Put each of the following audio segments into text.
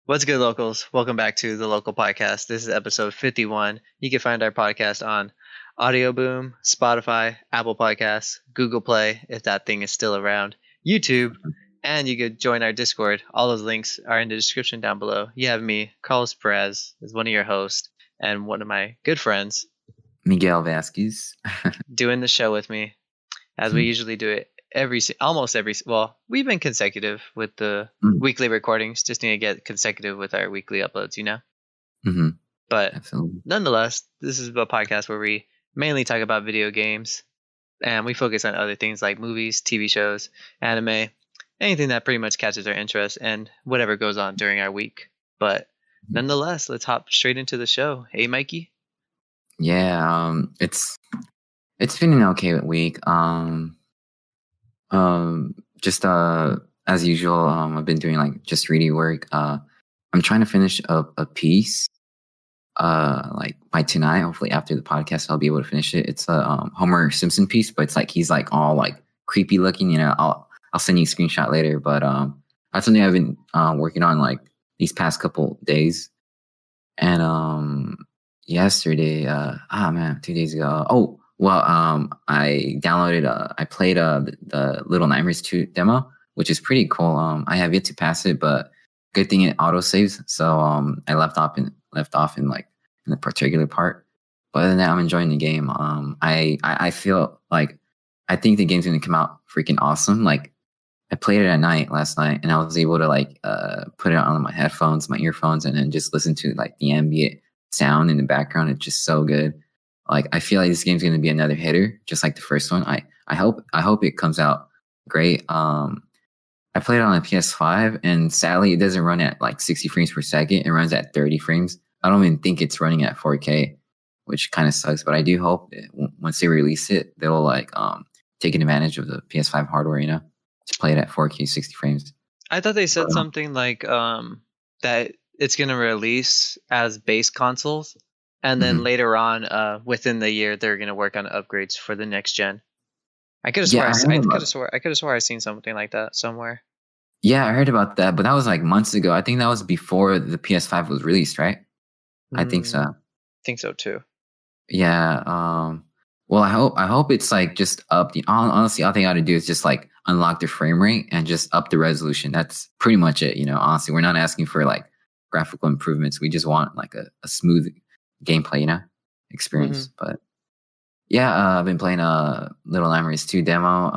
What's good, locals? Welcome back to the Local Podcast. This is episode 51. You can find our podcast on Audioboom, Spotify, Apple Podcasts, Google Play, if that thing is still around, YouTube, and you could join our Discord. All those links are in the description down below. You have me, Carlos Perez, as one of your hosts, and one of my good friends, Miguel Vasquez. doing the show with me, as we usually do it almost every. Well, we've been consecutive with the weekly recordings. Just need to get consecutive with our weekly uploads, Mm-hmm. But Absolutely. nonetheless, this is a podcast where we mainly talk about video games, and we focus on other things like movies, TV shows, anime, anything that pretty much catches our interest, and whatever goes on during our week. But nonetheless, let's hop straight into the show. Hey, Mikey. Yeah, it's been an okay week. Just as usual, I've been doing like just reading work. I'm trying to finish a piece. Like by tonight, hopefully after the podcast, I'll be able to finish it. It's a Homer Simpson piece, but it's like he's like all like creepy looking. You know, I'll send you a screenshot later. But that's something I've been working on like these past couple days. And yesterday, 2 days ago. Oh, well, I downloaded, I played the Little Nightmares 2 demo, which is pretty cool. I have yet to pass it, but good thing it auto saves. So I left off in like in the particular part. But other than that, I'm enjoying the game. I feel like I think the game's gonna come out freaking awesome. Like I played it at night last night, and I was able to like put it on my headphones, my earphones, and then just listen to like the ambient sound in the background. It's just so good. Like I feel like this game's gonna be another hitter, just like the first one. I hope it comes out great. I played it on a PS5, and sadly, it doesn't run at like 60 frames per second. It runs at 30 frames. I don't even think it's running at 4K, which kind of sucks. But I do hope that once they release it, they'll like take advantage of the PS5 hardware, to play it at 4K 60 frames. I thought they said something like that it's going to release as base consoles, and then later on, within the year, they're going to work on upgrades for the next gen. I could have swore I seen something like that somewhere. Yeah, I heard about that, but that was like months ago. I think that was before the PS5 was released, right? I think so. I think so too. Yeah. Well, I hope it's like just up. Honestly, all they got to do is just like unlock the frame rate and just up the resolution. That's pretty much it. Honestly, we're not asking for like graphical improvements. We just want like a smooth gameplay, experience. But yeah, I've been playing Little Nightmares 2 demo.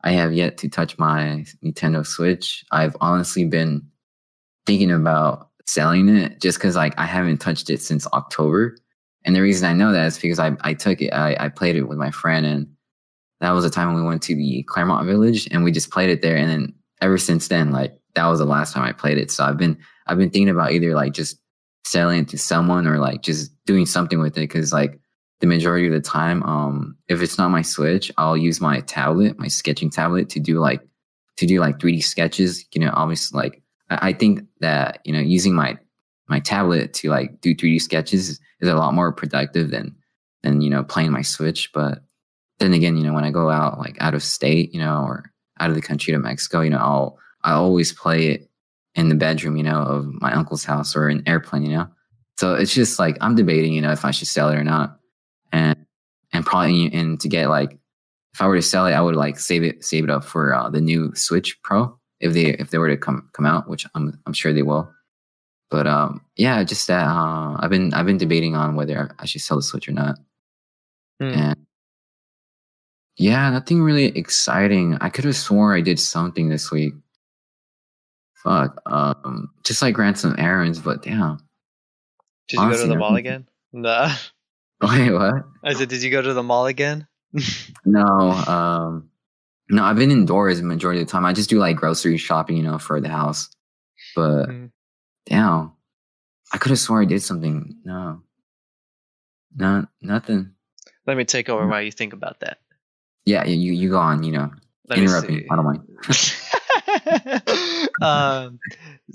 I have yet to touch my Nintendo Switch. I've honestly been thinking about selling it just because like I haven't touched it since October. And the reason I know that is because I took it, I played it with my friend, and that was the time when we went to the Claremont Village and we just played it there. And then ever since then, like that was the last time I played it. So I've been thinking about either like just selling it to someone or like just doing something with it. Cause like the majority of the time, if it's not my Switch, I'll use my tablet, my sketching tablet to do like 3D sketches. Obviously like I think that, using my tablet to like do 3D sketches is a lot more productive than playing my Switch. But then again, when I go out like out of state, or out of the country to Mexico, I always play it in the bedroom, of my uncle's house or an airplane, So it's just like I'm debating, if I should sell it or not, and probably to get like if I were to sell it, I would like save it up for the new Switch Pro if they were to come out, which I'm sure they will. But yeah, just that I've been debating on whether I should sell the Switch or not. And yeah, nothing really exciting. I could have sworn I did something this week. Fuck. Just like ran some errands, but damn. Did you go to the mall again? Nah. Wait, what? I said, did you go to the mall again? No. No, I've been indoors the majority of the time. I just do like grocery shopping, for the house. But damn, I could have sworn I did something. No, nothing. Let me take over while you think about that. Yeah, you go on. Interrupt me. I don't mind.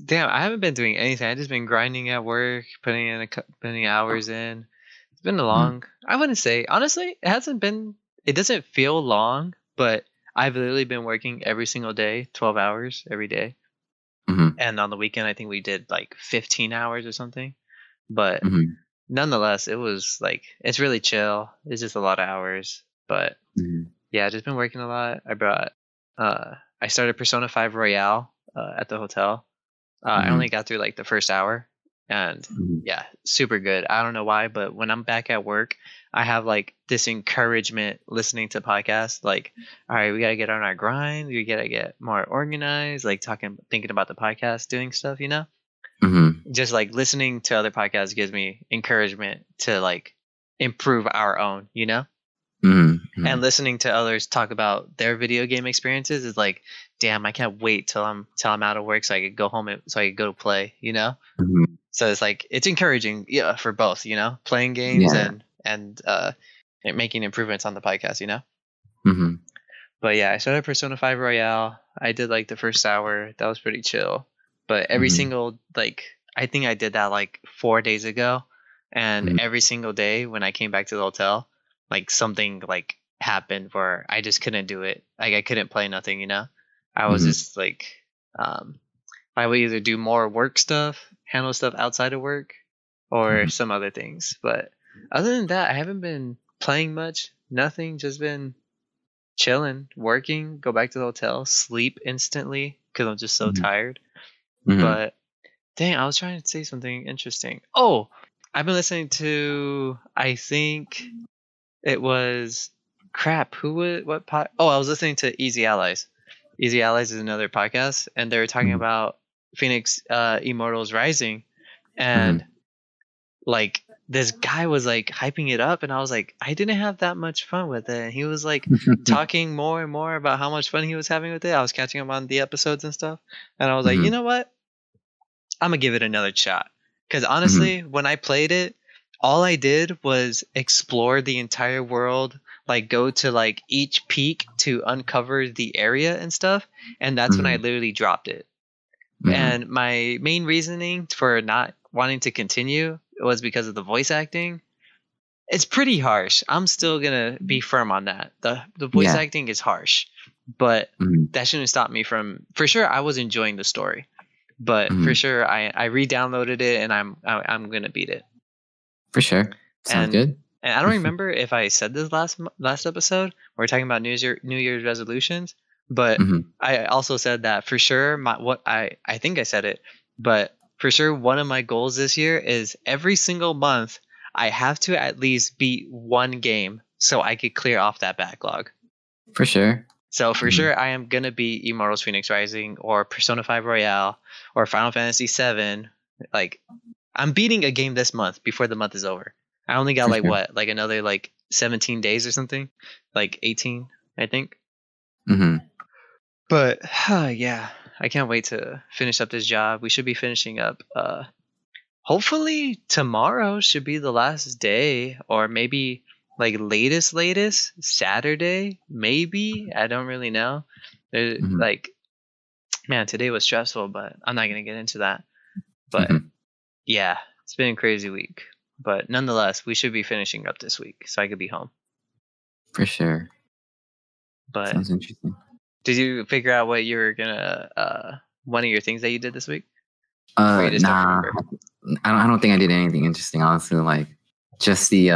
Damn, I haven't been doing anything. I've just been grinding at work, putting hours in. It's been long. I wouldn't say, honestly, it doesn't feel long, but I've literally been working every single day, 12 hours every day. Mm-hmm. and on the weekend I think we did like 15 hours or something. But Mm-hmm. nonetheless, it was like it's really chill. It's just a lot of hours, but Mm-hmm. yeah, just been working a lot. I started Persona 5 Royale at the hotel. I only Mm-hmm. got through like the first hour, and yeah, super good. I don't know why, but when I'm back at work, I have like this encouragement listening to podcasts. Like, all right, we gotta get on our grind. We gotta get more organized. Like thinking about the podcast, doing stuff. Mm-hmm. Just like listening to other podcasts gives me encouragement to like improve our own. Mm-hmm. And listening to others talk about their video game experiences is like, damn, I can't wait till I'm out of work so I could go home so I could go play. Mm-hmm. So it's like it's encouraging, yeah, for both, playing games Yeah. and making improvements on the podcast. Mm-hmm. But yeah, I started Persona 5 Royale. I did like the first hour. That was pretty chill. But every Mm-hmm. single like I think I did that like 4 days ago. And every single day when I came back to the hotel, like something like happened where I just couldn't do it. Like I couldn't play nothing. I was Mm-hmm. just like um I would either do more work stuff, handle stuff outside of work, or Mm-hmm. some other things. But other than that, I haven't been playing much. Nothing, just been chilling, working, go back to the hotel, sleep instantly because I'm just so tired. Mm-hmm. But dang, I was trying to say something interesting. Oh, I've been listening to, I think it was crap. Who was what pod? Oh, I was listening to Easy Allies. Easy Allies is another podcast, and they were talking Mm-hmm. about Phoenix Immortals Rising, Mm-hmm. and like this guy was like hyping it up, and I was like, I didn't have that much fun with it. And he was like talking more and more about how much fun he was having with it. I was catching him on the episodes and stuff, and I was like, you Mm-hmm. know what? I'm gonna give it another shot. Because Mm-hmm. honestly, when I played it, all I did was explore the entire world, like go to like each peak to uncover the area and stuff, and that's when I Mm-hmm. literally dropped it. Mm-hmm. And my main reasoning for not wanting to continue was because of the voice acting. It's pretty harsh. I'm still gonna be firm on that. The voice Yeah. acting is harsh, but Mm-hmm. that shouldn't stop me from. For sure, I was enjoying the story, but for Mm-hmm. sure, I re-downloaded it and I'm gonna beat it. For sure. Sounds And good. and I don't remember if I said this last episode. We're talking about New Year's resolutions, but Mm-hmm. I also said that for sure. I think I said it, but for sure one of my goals this year is every single month I have to at least beat one game so I could clear off that backlog. For sure. So for Mm-hmm. sure I am gonna beat Immortals Phoenix Rising or Persona 5 Royale or Final Fantasy 7. Like I'm beating a game this month before the month is over. I only got For like sure. what, like another like 17 days or something, like 18, I think. Mm-hmm. But yeah, I can't wait to finish up this job. We should be finishing up. Hopefully tomorrow should be the last day, or maybe like latest Saturday, maybe. I don't really know. Mm-hmm. Like, man, today was stressful, but I'm not gonna get into that. But Mm-hmm. yeah, it's been a crazy week. But nonetheless, we should be finishing up this week, so I could be home. For sure. But Sounds interesting. did you figure out what you were gonna one of your things that you did this week? Or you just don't Nah. remember? I don't think I did anything interesting, honestly. Like just the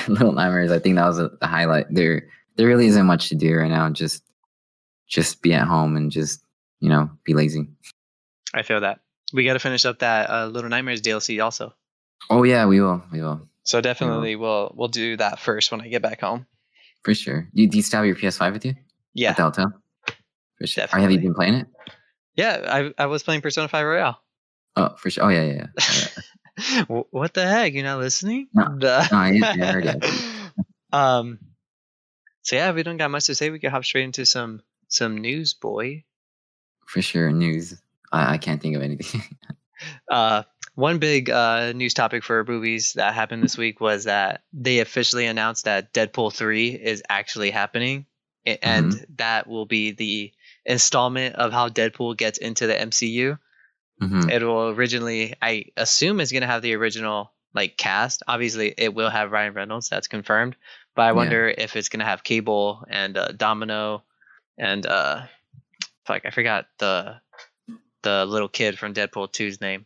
Little Nightmares. I think that was the highlight. There really isn't much to do right now. Just be at home and just be lazy. I feel that. We gotta finish up that Little Nightmares DLC also. Oh yeah, we will. We will. So We will. definitely we'll do that first when I get back home. For sure. Do you still have your PS5 with you Yeah, at the hotel? For sure. Or have you definitely. been playing it? Yeah, I was playing Persona 5 Royale. Oh, for sure. Oh yeah. Yeah. What the heck? You're not listening? No, I heard it. um. So yeah, we don't got much to say. We can hop straight into some news, boy. For sure. News. I can't think of anything. One big news topic for movies that happened this week was that they officially announced that Deadpool 3 is actually happening, and Mm-hmm. that will be the installment of how Deadpool gets into the MCU. Mm-hmm. It will originally, I assume, is going to have the original like cast. Obviously, it will have Ryan Reynolds. That's confirmed. But I Yeah. wonder if it's going to have Cable and Domino and fuck, I forgot the the little kid from Deadpool 2's name.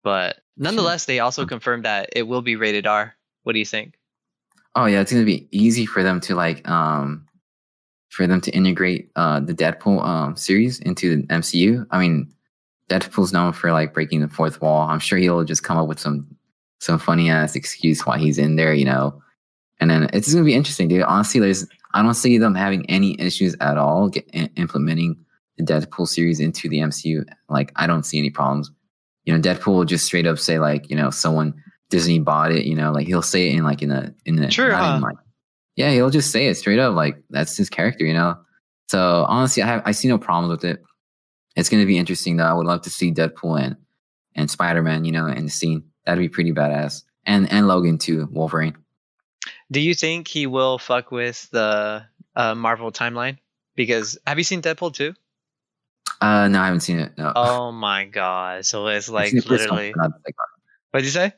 But Shit. nonetheless, they also confirmed that it will be rated R. What do you think? Oh yeah, it's gonna be easy for them to integrate the Deadpool series into the MCU. I mean, Deadpool's known for like breaking the fourth wall. I'm sure he'll just come up with some funny ass excuse why he's in there, And then it's gonna be interesting, dude. Honestly, I don't see them having any issues at all implementing the Deadpool series into the MCU. Like, I don't see any problems. Deadpool will just straight up say like, someone Disney bought it. Like he'll say it in like in the Sure, not huh? in like yeah, he'll just say it straight up. Like that's his character. So honestly, I see no problems with it. It's gonna be interesting though. I would love to see Deadpool and Spider-Man, in the scene. That'd be pretty badass. And Logan too, Wolverine. Do you think he will fuck with the Marvel timeline? Because have you seen Deadpool 2? No, I haven't seen it. No. Oh my god! So it's I've like seen the first one, literally. but not the second one. What'd you say?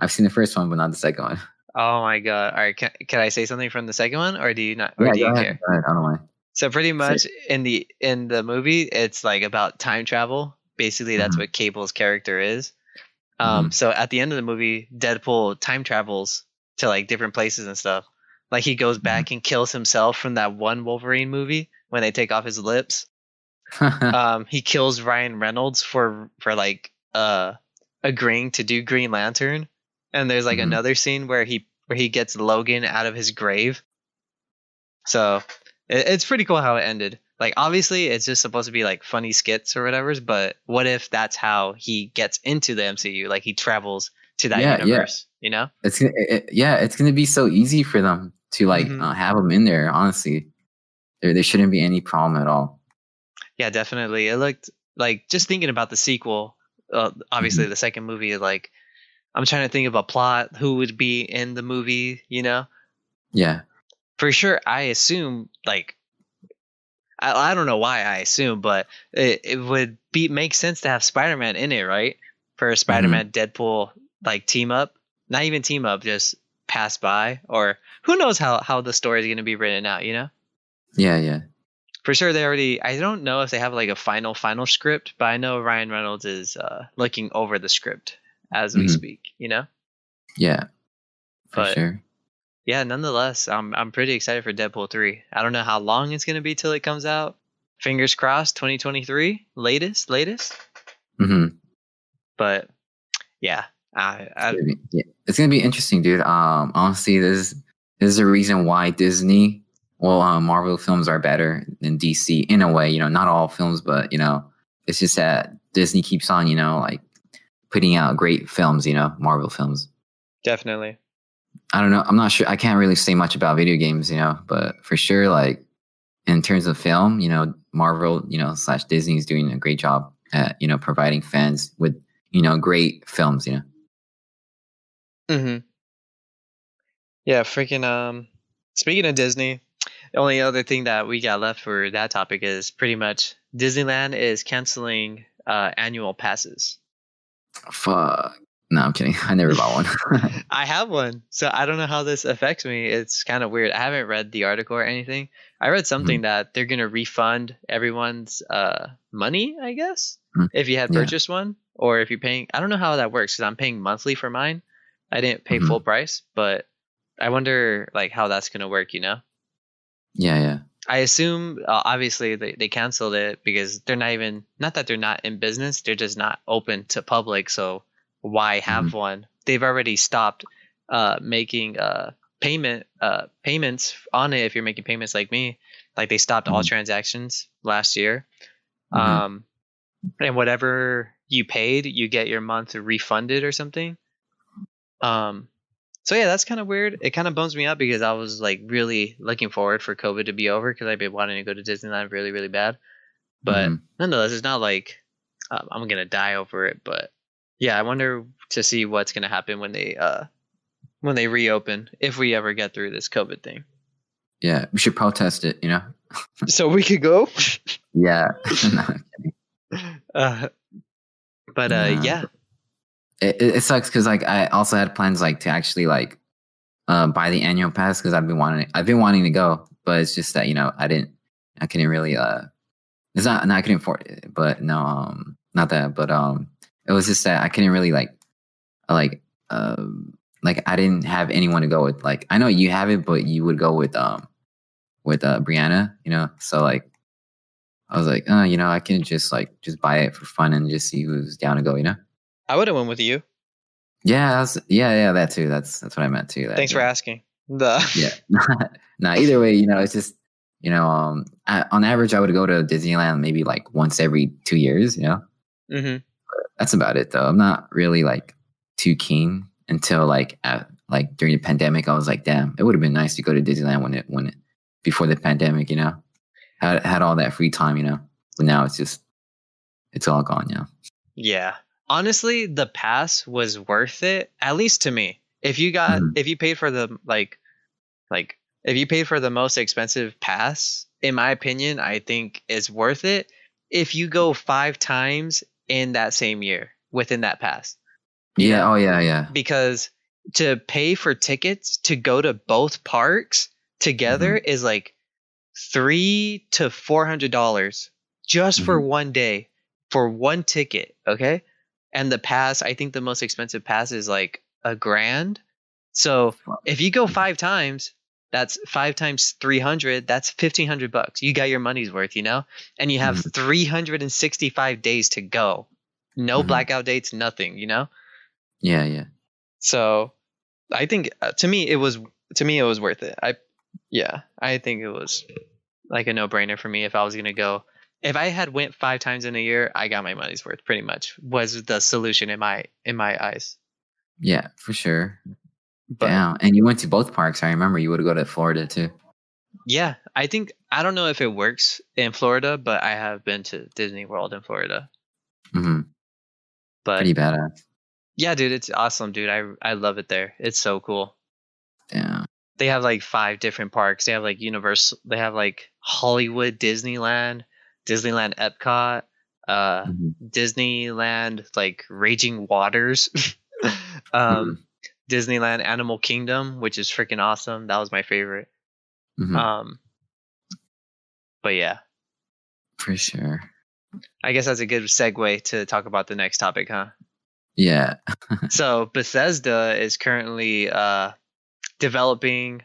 I've seen the first one, but not the second one. Oh my god! All right, can I say something from the second one, or do you not, or Yeah, do go you ahead. care? Go ahead. I don't mind. So pretty Say much in the movie, it's like about time travel. Basically, that's what Cable's character is. So at the end of the movie, Deadpool time travels to like different places and stuff. Like he goes back and kills himself from that one Wolverine movie when they take off his lips. He kills Ryan Reynolds for like agreeing to do Green Lantern. And there's like another scene where he gets Logan out of his grave. So it's pretty cool how it ended. Like obviously it's just supposed to be like funny skits or whatever, but what if that's how he gets into the MCU? Like he travels to that universe, it's gonna be so easy for them to like have him in there. Honestly, there shouldn't be any problem at all. Yeah, definitely. It looked like, just thinking about the sequel. Obviously, the second movie is like, I'm trying to think of a plot, who would be in the movie. Yeah. For sure, I assume like. I don't know why I assume, but it would make sense to have Spider-Man in it, right? For a Spider-Man Deadpool like team up, not even team up, just pass by, or who knows how the story is going to be written out, Yeah. For sure, I don't know if they have like a final script, but I know Ryan Reynolds is looking over the script as we speak, Yeah, for sure. Yeah, nonetheless, I'm pretty excited for Deadpool 3. I don't know how long it's going to be till it comes out. Fingers crossed, 2023 latest. But yeah, it's gonna be interesting, dude. Honestly, this is a reason why Marvel films are better than DC in a way. Not all films, but it's just that Disney keeps on, like putting out great films. Marvel films. Definitely. I don't know. I'm not sure. I can't really say much about video games, but for sure, like in terms of film, Marvel, / Disney is doing a great job at, providing fans with, great films, Yeah, freaking speaking of Disney, the only other thing that we got left for that topic is pretty much Disneyland is canceling annual passes. Fuck. No, I'm kidding. I never bought one. I have one, so I don't know how this affects me. It's kind of weird. I haven't read the article or anything. I read something that they're gonna refund everyone's money, I guess, if you had purchased one, or if you're paying. I don't know how that works because I'm paying monthly for mine. I didn't pay full price, but I wonder like how that's gonna work. Yeah. I assume obviously they canceled it because they're not that they're not in business. They're just not open to public. So why have one? They've already stopped making payments on it. If you're making payments like me, like they stopped all transactions last year. And whatever you paid, you get your month refunded or something. So yeah, that's kind of weird. It kind of bums me out because I was like really looking forward for COVID to be over because I've been wanting to go to Disneyland really, really bad. But nonetheless, it's not like I'm gonna die over it. But yeah, I wonder to see what's gonna happen when they reopen, if we ever get through this COVID thing. Yeah, we should protest it. So we could go. Yeah. Yeah. It sucks because like I also had plans like to actually like buy the annual pass because I've been wanting to go, but it's just that I couldn't really It's not. No, I couldn't afford it. But no, not that. But it was just that I couldn't really like like I didn't have anyone to go with. Like I know you have it, but you would go with Brianna, you know. So like I was like, you know, I can just buy it for fun and just see who's down to go, you know. I would have went with you. Yeah, yeah, that too. That's what I meant too. Thanks for asking. The Yeah. Nah, either way, you know, it's just, you know, on average, I would go to Disneyland maybe like once every 2 years, you know. hmm That's about it though. I'm not really like too keen until like during the pandemic. I was like, damn, it would have been nice to go to Disneyland when it before the pandemic, you know. Had all that free time, you know. But now it's all gone, yeah. Yeah. Honestly, the pass was worth it, at least to me. If you paid for the like if you paid for the most expensive pass, in my opinion, I think it's worth it if you go 5 times in that same year within that pass. You Yeah. know? Oh yeah. Yeah. Because to pay for tickets to go to both parks together hmm is like $300 to $400 just for hmm one day for one ticket. Okay. And the pass, I think the most expensive pass is like $1,000. So if you go 5 times, that's 5 times 300. That's $1,500. You got your money's worth, you know, and you have hmm 365 days to go. No hmm blackout dates, nothing, you know. Yeah. Yeah. So I think to me it was worth it. I think it was like a no-brainer for me if I was going to go. If I had went 5 times in a year, I got my money's worth pretty much was the solution in my eyes. Yeah. For sure. But Damn. And you went to both parks. I remember you would go to Florida too. yeah, I don't know if it works in Florida, but I have been to Disney World in Florida. hmm But Pretty badass. yeah, dude, it's awesome, dude. I love it there. It's so cool. Damn. They have like 5 different parks. They have like Universal. They have like Hollywood, Disneyland Epcot, uh, hmm Disneyland like Raging Waters, um, hmm Disneyland Animal Kingdom, which is freaking awesome. That was my favorite. hmm Um, but yeah, For sure. I guess that's a good segue to talk about the next topic, huh? Yeah. So Bethesda is currently developing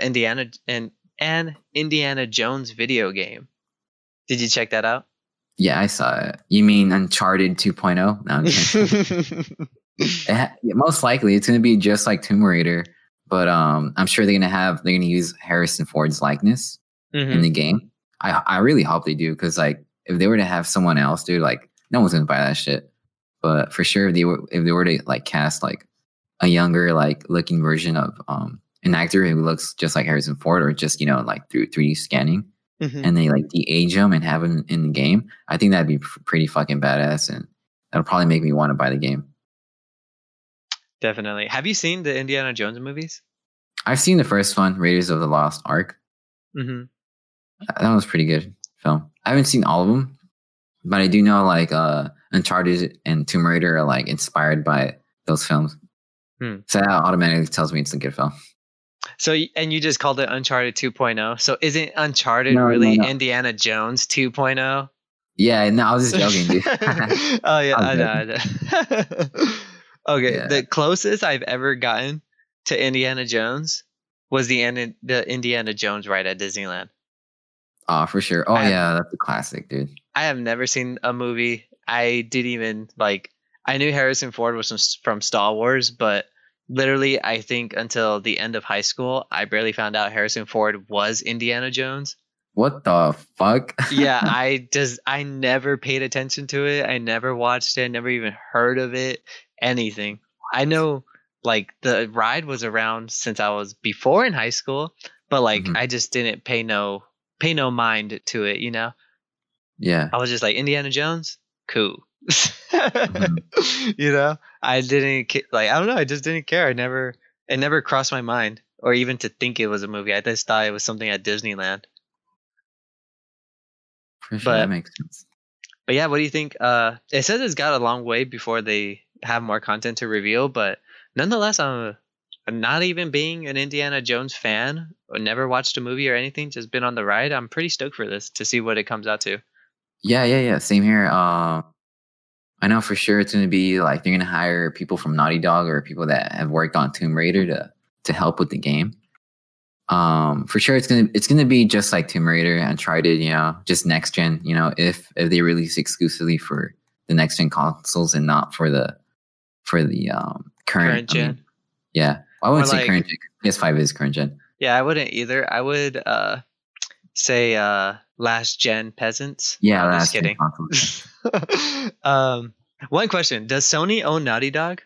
Indiana and an Indiana Jones video game. Did you check that out? Yeah, I saw it. You mean Uncharted 2.0? No, I'm kidding. Yeah, most likely it's going to be just like Tomb Raider, but I'm sure they're going to use Harrison Ford's likeness in hmm the game. I really hope they do because like if they were to have someone else, dude, like no one's going to buy that shit. But for sure, if they were to like cast like a younger like looking version of an actor who looks just like Harrison Ford, or just you know like through 3D scanning, hmm and they like de-age him and have him in the game, I think that'd be pretty fucking badass, and that'll probably make me want to buy the game. Definitely. Have you seen the Indiana Jones movies? I've seen the first one, Raiders of the Lost Ark. hmm That was a pretty good film. I haven't seen all of them, but I do know like Uncharted and Tomb Raider are like inspired by those films. Hmm. So that automatically tells me it's a good film. So, and you just called it Uncharted 2.0. So, isn't Uncharted No, no, really no. Indiana Jones 2.0? Yeah, no, I was just joking, dude. Oh yeah, I was I know. joking. I know. Okay, Yeah. the closest I've ever gotten to Indiana Jones was the Indiana Jones ride at Disneyland. Oh, for sure. Oh I have yeah, that's a classic, dude. I have never seen a movie. I didn't even like. I knew Harrison Ford was from Star Wars, but literally, I think until the end of high school, I barely found out Harrison Ford was Indiana Jones. What the fuck? Yeah, I never paid attention to it. I never watched it. I never even heard of it. Anything. I know like the ride was around since I was before in high school, but like hmm I just didn't pay no mind to it, you know? Yeah. I was just like Indiana Jones, cool. hmm You know, I didn't like. I don't know. I just didn't care. It never crossed my mind, or even to think it was a movie. I just thought it was something at Disneyland. For sure, that But makes sense. yeah, what do you think? It says it's got a long way before they have more content to reveal, but nonetheless, I'm not even being an Indiana Jones fan or never watched a movie or anything, just been on the ride. I'm pretty stoked for this to see what it comes out to. Yeah. Same here. I know for sure it's gonna be like they're gonna hire people from Naughty Dog or people that have worked on Tomb Raider to help with the game. For sure it's gonna be just like Tomb Raider, Uncharted, just next gen. If they release exclusively for the next gen consoles and not for the current. Current I mean, gen. yeah, I Or wouldn't say like, current gen. PS5 is current gen. yeah, I wouldn't either. I would say last gen peasants. No, Yeah, I'm just last gen kidding. consoles. um, one question: does Sony own Naughty Dog?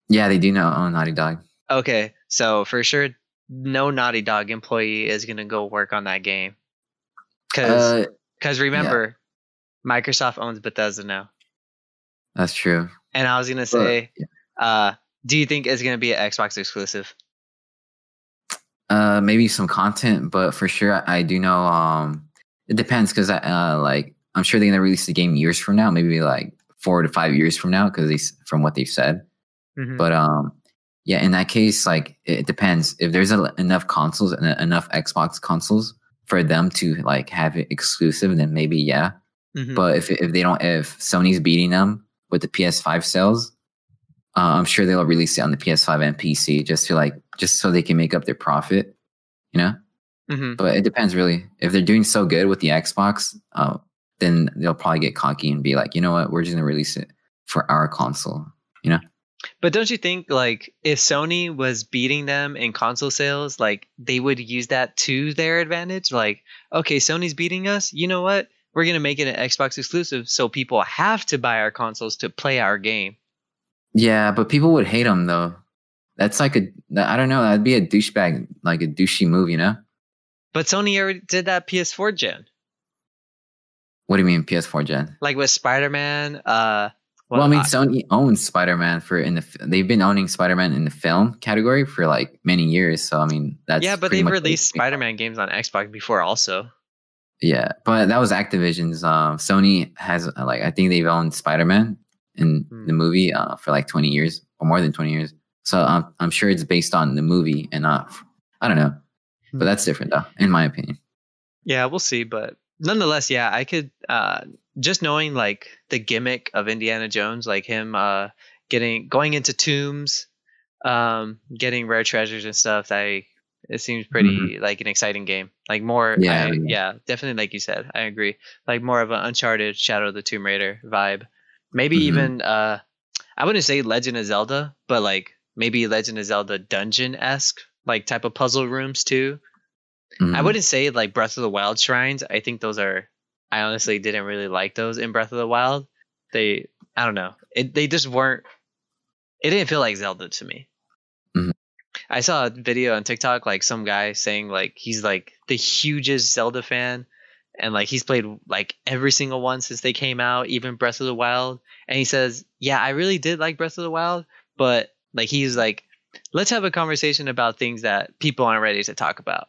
Yeah, they do know own Naughty Dog. Okay, so for sure, no Naughty Dog employee is gonna go work on that game because Uh, yeah, remember, Microsoft owns Bethesda now. that's true. And I was gonna But say, do you think it's gonna be an Xbox exclusive? maybe some content, but for sure I do know. It depends because like I'm sure they're gonna release the game years from now, maybe like 4 to 5 years from now, because from what they've said. Mm-hmm. But yeah, in that case, like it depends. If there's enough consoles and enough Xbox consoles for them to like have it exclusive, then maybe yeah. Mm-hmm. But if they don't, if Sony's beating them with the PS5 sales, I'm sure they'll release it on the PS5 and PC just so they can make up their profit, you know. Mm-hmm. But it depends really. If they're doing so good with the Xbox, then they'll probably get cocky and be like, you know what, we're just gonna release it for our console, you know. But don't you think, like, if Sony was beating them in console sales, like, they would use that to their advantage? Like, okay, Sony's beating us. You know what? We're going to make it an Xbox exclusive, so people have to buy our consoles to play our game. Yeah, but people would hate them though. That's like I don't know. That'd be a douchebag, like a douchey move, you know. But Sony already did that PS4 gen. What do you mean PS4 gen? Like with Spider-Man, Well, I mean, Sony owns Spider-Man they've been owning Spider-Man in the film category for like many years. So I mean, that's yeah, but pretty they've much released Spider-Man games on Xbox before also. yeah. But that was Activision's. Sony has like I think they've owned Spider-Man in the movie for like 20 years or more than 20 years. So I'm sure it's based on the movie and not. I don't know, but that's different though, in my opinion. Yeah, we'll see, but nonetheless, yeah, I could just knowing like the gimmick of Indiana Jones, like him going into tombs, getting rare treasures and stuff, it seems pretty like an exciting game. Like more Yeah, yeah, definitely like you said, I agree. Like more of an Uncharted, Shadow of the Tomb Raider vibe. Maybe even I wouldn't say Legend of Zelda, but like maybe Legend of Zelda dungeon-esque, like type of puzzle rooms too. I wouldn't say like Breath of the Wild shrines. I think those are. I honestly didn't really like those in Breath of the Wild. I don't know. They just weren't. It didn't feel like Zelda to me. I saw a video on TikTok, like some guy saying like he's like the hugest Zelda fan, and like he's played like every single one since they came out, even Breath of the Wild. And he says, "Yeah, I really did like Breath of the Wild, but like he's like, let's have a conversation about things that people aren't ready to talk about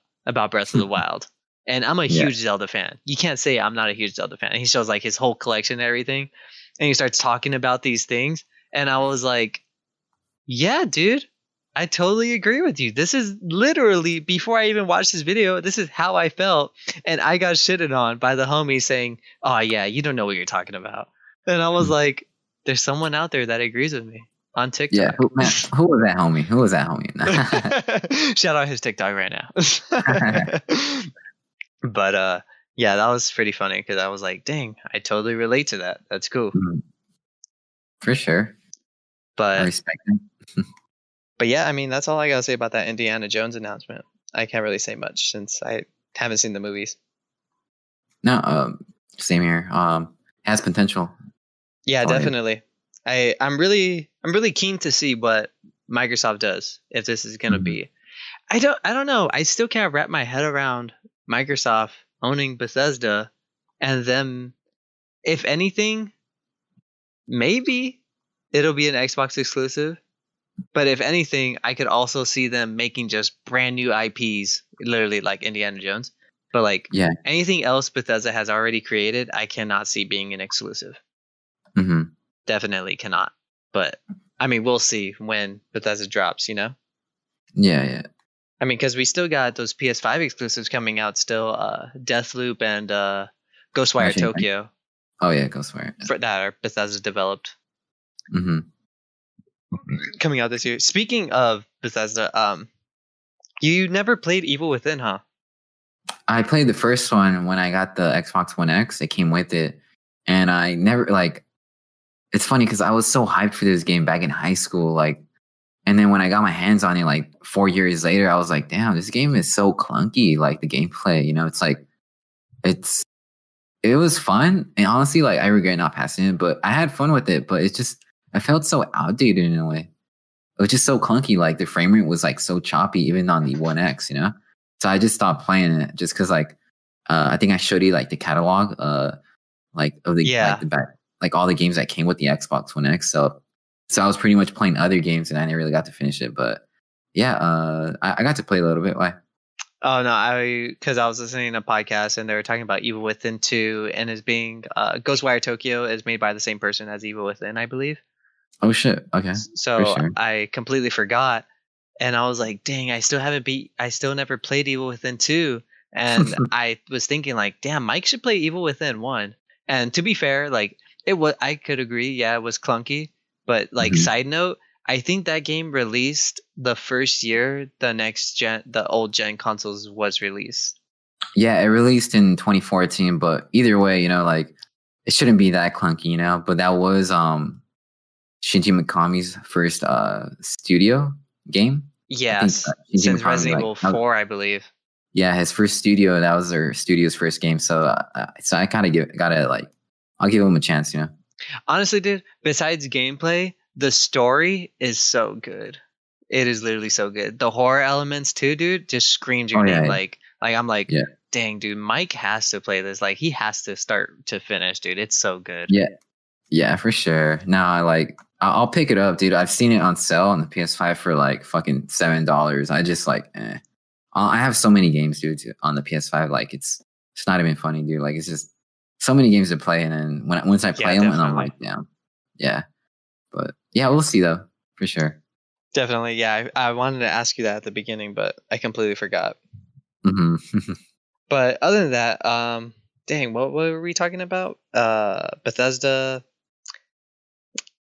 Breath of the Wild." And I'm a huge Zelda fan. You can't say I'm not a huge Zelda fan. And he shows like his whole collection and everything, and he starts talking about these things, and I was like, "Yeah, dude, I totally agree with you. This is literally before I even watched this video. This is how I felt, and I got shitted on by the homie saying, "Oh yeah, you don't know what you're talking about." And I was like, "There's someone out there that agrees with me on TikTok." Yeah, who was that homie? Who was that homie? Shout out his TikTok right now. But yeah, that was pretty funny because I was like, "Dang, I totally relate to that. That's cool." For sure. But I respect him. But yeah, I mean, that's all I gotta say about that Indiana Jones announcement. I can't really say much since I haven't seen the movies. No, same here. Has potential. Yeah, definitely. I'm really keen to see what Microsoft does if this is gonna be. I don't know. I still can't wrap my head around Microsoft owning Bethesda and them. If anything, maybe it'll be an Xbox exclusive. But if anything, I could also see them making just brand new IPs, literally like Indiana Jones. But like anything else Bethesda has already created, I cannot see being an exclusive. Definitely cannot. But I mean, we'll see when Bethesda drops, you know? Yeah. I mean, because we still got those PS5 exclusives coming out still, Deathloop and Ghostwire Tokyo. Oh yeah, Ghostwire. for that are Bethesda developed, Mm-hmm. coming out this year. Speaking of Bethesda, you never played Evil Within, huh? I played the first one when I got the Xbox One X. It came with it, and I never like. It's funny because I was so hyped for this game back in high school, like, and then when I got my hands on it, like 4 years later, I was like, damn, this game is so clunky. Like the gameplay, it's like it's it was fun, and honestly, like I regret not passing it, but I had fun with it. But it's just I felt so outdated in a way. It was just so clunky. Like the frame rate was like so choppy, even on the One X. So I just stopped playing it just because like I think I showed you like the catalog, like of the like Yeah. the back, like all the games that came with the Xbox One X. So I was pretty much playing other games, and I never really got to finish it. But yeah, I got to play a little bit. Why? Oh no, because I was listening to a podcast and they were talking about Evil Within 2 and is being Ghostwire Tokyo is made by the same person as Evil Within, I believe. Oh shit! Okay, for So sure. I completely forgot, and I was like, dang, I still never played Evil Within 2. And I was thinking like, damn, Mike should play Evil Within 1. And to be fair, like I could agree, yeah, it was clunky, but like Mhm. side note, I think that game released the first year the old gen consoles was released. Yeah, it released in 2014, but either way, like it shouldn't be that clunky. But that was Shinji Mikami's first studio game. I think Yes, Shinji since Mikami Resident like Evil 4, I believe. yeah, his first studio, that was their studio's first game. So I kind of gotta like I'll give him a chance. Honestly, dude, besides gameplay, the story is so good. It is literally so good. The horror elements too, dude, just screams your Oh name. yeah, Like I'm like, yeah, dang, dude, Mike has to play this. Like he has to start to finish, dude. It's so good. yeah, yeah, for sure. Now I'll pick it up, dude. I've seen it on sale on the PS5 for like fucking $7. I just like I have so many games, dude, on the PS5. Like it's not even funny, dude. Like it's just so many games to play, and then once I Yeah, play them, and I'm definitely. like, damn, yeah. But yeah, we'll see though, for sure. Definitely. Yeah, I wanted to ask you that at the beginning, but I completely forgot. Hmm. But other than that, dang, what were we talking about? Bethesda,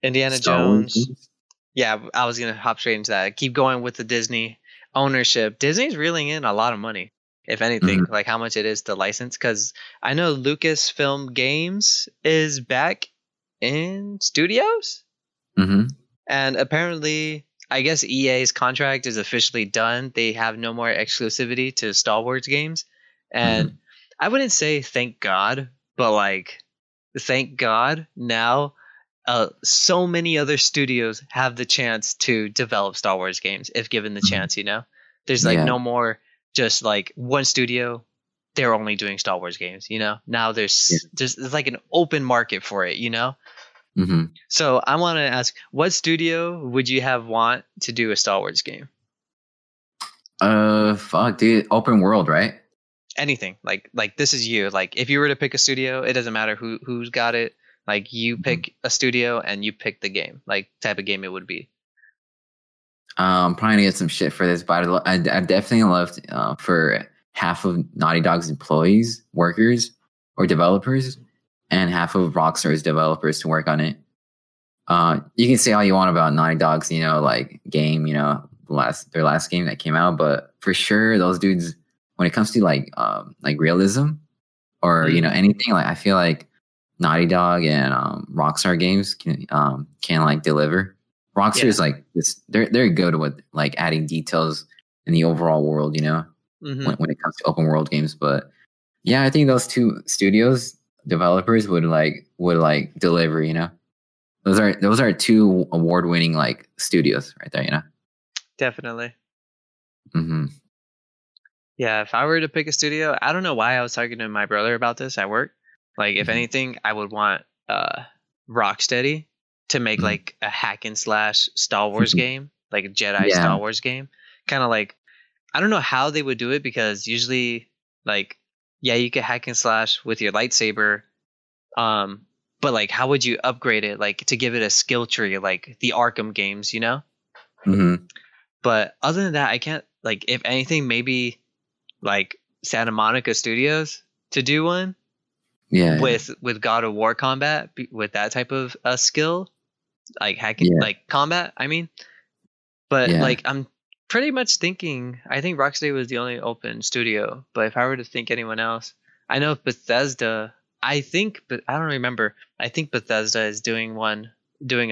Indiana Star Wars Jones. games. Yeah, I was gonna hop straight into that. Keep going with the Disney ownership. Disney's reeling in a lot of money, if anything. Hmm. Like how much it is to license. Because I know Lucasfilm Games is back in studios, Hmm. and apparently, I guess EA's contract is officially done. They have no more exclusivity to Star Wars games, and Hmm. I wouldn't say thank God, but like thank God now so many other studios have the chance to develop Star Wars games if given the Hmm. chance. There's like Yeah. no more just like one studio, they're only doing Star Wars games. Now Yeah. there's like an open market for it. Hmm. So I want to ask, what studio would you have want to do a Star Wars game? Fuck, dude. Open world, right? Anything. Like this is you. Like if you were to pick a studio, it doesn't matter who's got it. Like you Mhm. pick a studio and you pick the game, like type of game it would be. Probably gonna get some shit for this, but I definitely loved for half of Naughty Dog's employees, workers, or developers, and half of Rockstar's developers to work on it. You can say all you want about Naughty Dog's, like game, their last game that came out, but for sure those dudes, when it comes to like realism or Mm, anything, like I feel like Naughty Dog and Rockstar games can like deliver. Rockstar yeah. is like this; they're good with like adding details in the overall world. Hmm. When it comes to open world games. But yeah, I think those two studios developers would like deliver. Those are two award winning like studios right there. Definitely. Hmm. Yeah, if I were to pick a studio, I don't know why I was talking to my brother about this at work. Like, if Hmm. anything, I would want Rocksteady to make Hmm. like a hack and slash Star Wars game, like a Jedi Yeah. Star Wars game. Kind of like, I don't know how they would do it because usually, like, yeah, you could hack and slash with your lightsaber. Um, but like, how would you upgrade it, like, to give it a skill tree, like the Arkham games? Hmm. But other than that, I can't, like, if anything, maybe like Santa Monica Studios to do one. Yeah. with God of War combat, with that type of skill, like hacking, Yeah. like combat. I mean, but Yeah. like I'm pretty much thinking. I think Rocksteady was the only open studio, but if I were to think anyone else, I know Bethesda. I think, but I don't remember. I think Bethesda is doing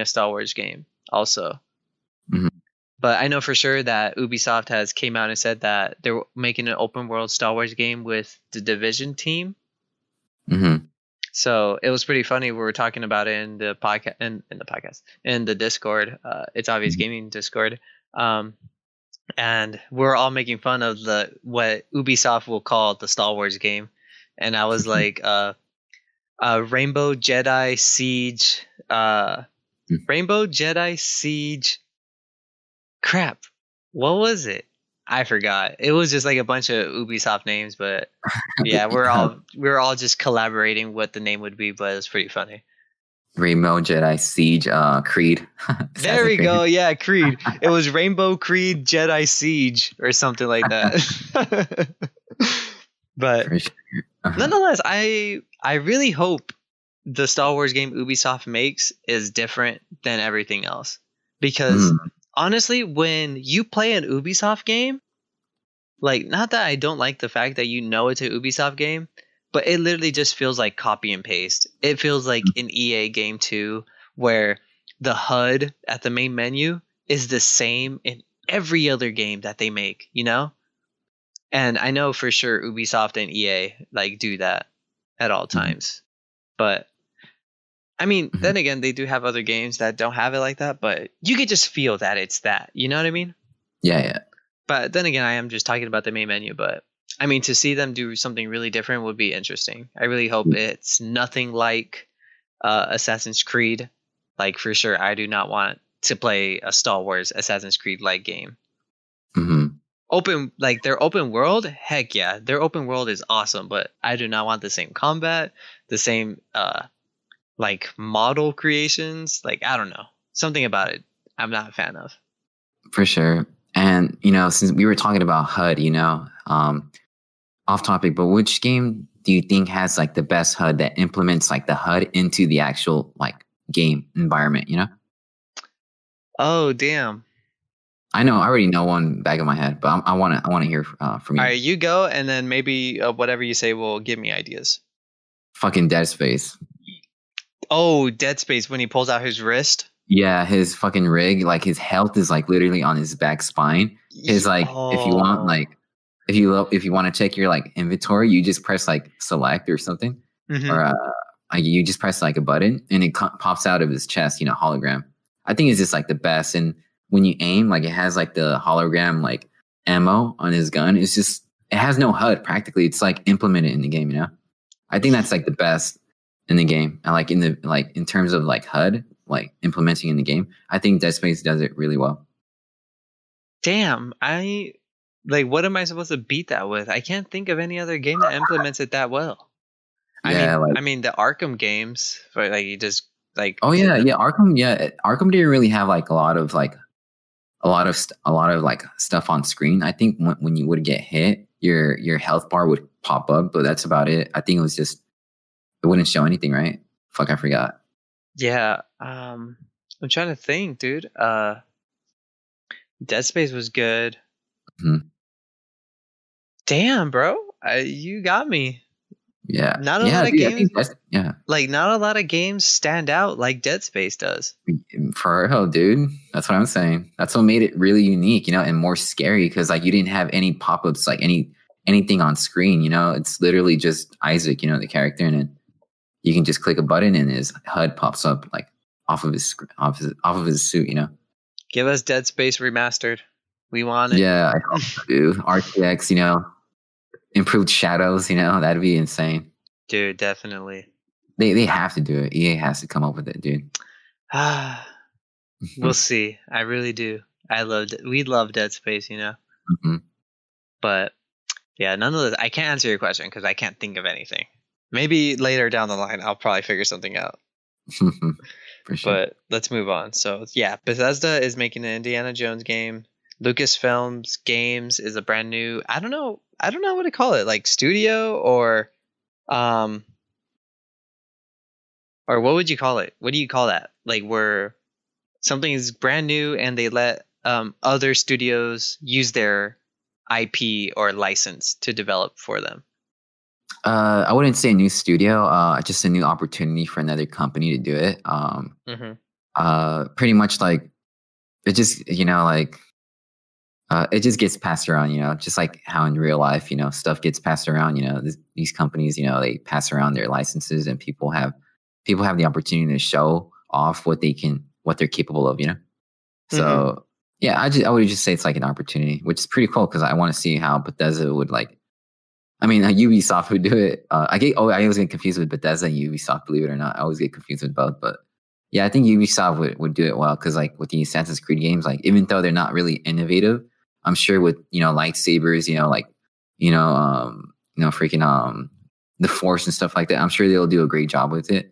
a Star Wars game also. Hmm. But I know for sure that Ubisoft has came out and said that they're making an open world Star Wars game with the Division team. Hmm. So it was pretty funny. We were talking about it in the podcast, in the podcast, in the Discord. It's obvious gaming Discord. Um, and we're all making fun of the what Ubisoft will call the Star Wars game. And I was like, Rainbow Jedi Siege, Rainbow Jedi Siege. Crap, what was it? I forgot. It was just like a bunch of Ubisoft names, but yeah, we're all just collaborating what the name would be, but it's pretty funny. Rainbow Jedi Siege, Creed, There Assassin's we Creed. go. Yeah, Creed. It was Rainbow Creed Jedi Siege or something like that. But For sure. Uh-huh. nonetheless, I really hope the Star Wars game Ubisoft makes is different than everything else. Because Mm. honestly, when you play an Ubisoft game, like not that I don't like the fact that you know it's an Ubisoft game, but it literally just feels like copy and paste. It feels like an EA game too, where the HUD at the main menu is the same in every other game that they make, you know? And I know for sure Ubisoft and EA like do that at all Mhm. times. But I mean, Mhm. then again, they do have other games that don't have it like that, but you could just feel that it's that. You know what I mean? Yeah, yeah. But then again, I am just talking about the main menu, but I mean, to see them do something really different would be interesting. I really hope it's nothing like Assassin's Creed. Like, for sure, I do not want to play a Star Wars Assassin's Creed like game. Hmm. Open, like their open world, heck yeah, their open world is awesome, but I do not want the same combat, the same like model creations. Like, I don't know. Something about it I'm not a fan of. For sure. And since we were talking about HUD, off topic, but which game do you think has like the best HUD that implements like the HUD into the actual like game environment? Oh, damn. I know I already know one back of my head, but I want to hear from All you. right, you go, and then maybe whatever you say will give me ideas. Fucking Dead Space. Oh, Dead Space when he pulls out his wrist. Yeah, his fucking rig, like his health is like literally on his back spine. His like, if you want Oh. like, if you want to check your like inventory, you just press like select or something, Hmm. or like you just press like a button and it pops out of his chest, hologram. I think it's just like the best. And when you aim, like it has like the hologram like ammo on his gun. It has no HUD practically. It's like implemented in the game. I think that's like the best in the game, and like in terms of like HUD, like implementing in the game. I think Dead Space does it really well. Damn, I like. What am I supposed to beat that with? I can't think of any other game that implements it that well. I Yeah, mean, like I mean the Arkham games, but like you just like oh yeah, Arkham. Yeah, Arkham didn't really have like a lot of like stuff on screen. I think when you would get hit, your health bar would pop up, but that's about it. I think it was just it wouldn't show anything, right? Fuck, I forgot. yeah. I'm trying to think, dude. Dead Space was good. Mhm. Damn, bro, you got me. Yeah, Not a yeah, lot of dude. I games think that's yeah. Like not a lot of games stand out like Dead Space does. For real, dude. That's what I'm saying. That's what made it really unique, and more scary because like you didn't have any pop-ups, like anything on screen. It's literally just Isaac, the character, and then you can just click a button and his HUD pops up like off of his suit. Give us Dead Space remastered. We want it. Yeah, I hope so, dude. RTX, improved shadows. That'd be insane. Dude, definitely. They have to do it. EA has to come up with it, dude. Ah, we'll see. I really do. We love Dead Space, Mhm. But yeah, nonetheless, I can't answer your question because I can't think of anything. Maybe later down the line, I'll probably figure something out. For sure. But let's move on. So yeah, Bethesda is making an Indiana Jones game. Lucasfilms Games is a brand new. I don't know what to call it, like studio or um Or what would you call it? What do you call that? Like where something is brand new and they let other studios use their IP or license to develop for them. I wouldn't say a new studio, just a new opportunity for another company to do it. Pretty much like it just, like it just gets passed around, just like how in real life, stuff gets passed around. These companies, they pass around their licenses, and people have the opportunity to show off what they're capable of. So yeah, I would just say it's like an opportunity, which is pretty cool because I want to see how Bethesda would like. I mean, Ubisoft would do it. I always get confused with Bethesda and Ubisoft. Believe it or not, I always get confused with both. But yeah, I think Ubisoft would do it well because like with the Assassin's Creed games, like even though they're not really innovative, I'm sure with lightsabers, freaking the Force and stuff like that, I'm sure they'll do a great job with it.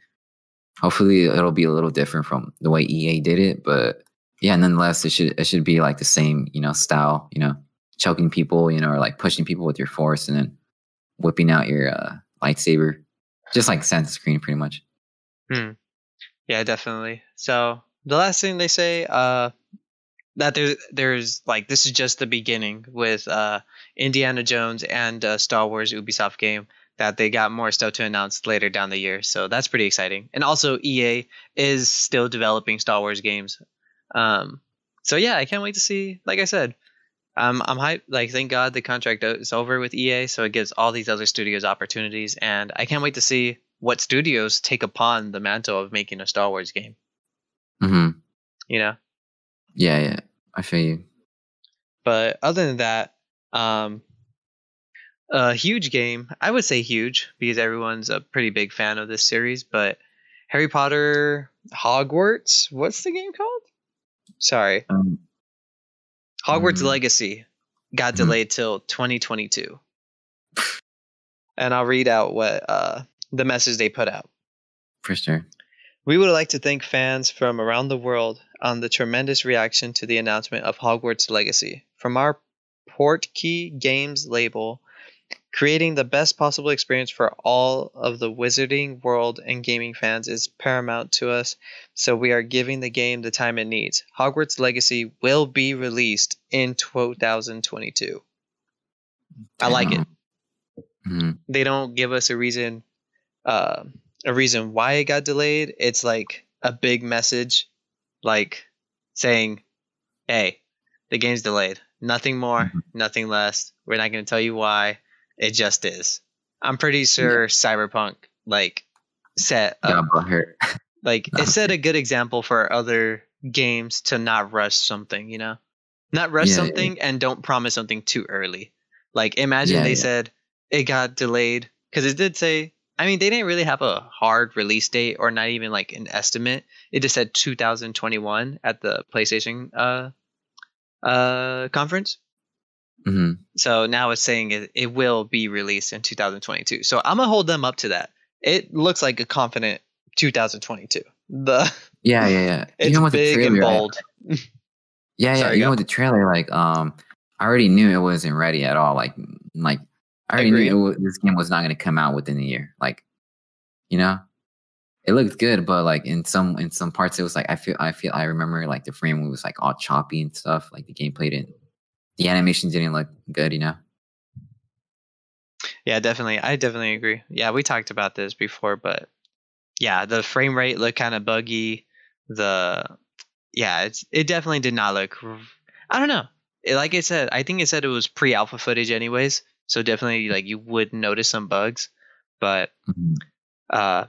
Hopefully, it'll be a little different from the way EA did it, but yeah, nonetheless, it should be like the same style, choking people, or like pushing people with your Force and then whipping out your lightsaber, just like Assassin's Creed, pretty much. Yeah, definitely. So the last thing they say, that there's like this is just the beginning with Indiana Jones and Star Wars Ubisoft game, that they got more stuff to announce later down the year. So that's pretty exciting. And also EA is still developing Star Wars games. So yeah, I can't wait to see. Like I said, I'm hyped. Like, thank God the contract is over with EA, so it gives all these other studios opportunities, and I can't wait to see what studios take upon the mantle of making a Star Wars game. Mm-hmm. Yeah, I feel you. But other than that, a huge game. I would say huge because everyone's a pretty big fan of this series. But Harry Potter Hogwarts. What's the game called? Sorry. Hogwarts Legacy got delayed till 2022. And I'll read out what the message they put out. For sure. We would like to thank fans from around the world on the tremendous reaction to the announcement of Hogwarts Legacy. From our Portkey Games label, creating the best possible experience for all of the wizarding world and gaming fans is paramount to us, so we are giving the game the time it needs. Hogwarts Legacy will be released in 2022. I like it. They don't give us a reason why it got delayed. It's like a big message, like saying, hey, the game's delayed. Nothing more, nothing less. We're not going to tell you why. It just is. I'm pretty sure Cyberpunk set it set a good example for other games to not rush something, not rush something and don't promise something too early. Like, imagine they said it got delayed because it did say, I mean, they didn't really have a hard release date or not even like an estimate. It just said 2021 at the PlayStation conference. So now it's saying it will be released in 2022. So I'm gonna hold them up to that. It looks like a confident 2022. It's even with big the trailer, and bold. Sorry, even with the trailer, like I already knew it wasn't ready at all. Like I already knew this game was not going to come out within a year. Like, it looked good, but like in some parts, it was like I remember like the frame was like all choppy and stuff. Like the gameplay the animation didn't look good, Yeah, definitely. I definitely agree. Yeah, we talked about this before, but yeah, the frame rate looked kind of buggy. It definitely did not look. I don't know. Like I said, I think it said it was pre-alpha footage, anyways. So definitely, like, you would notice some bugs, but yeah,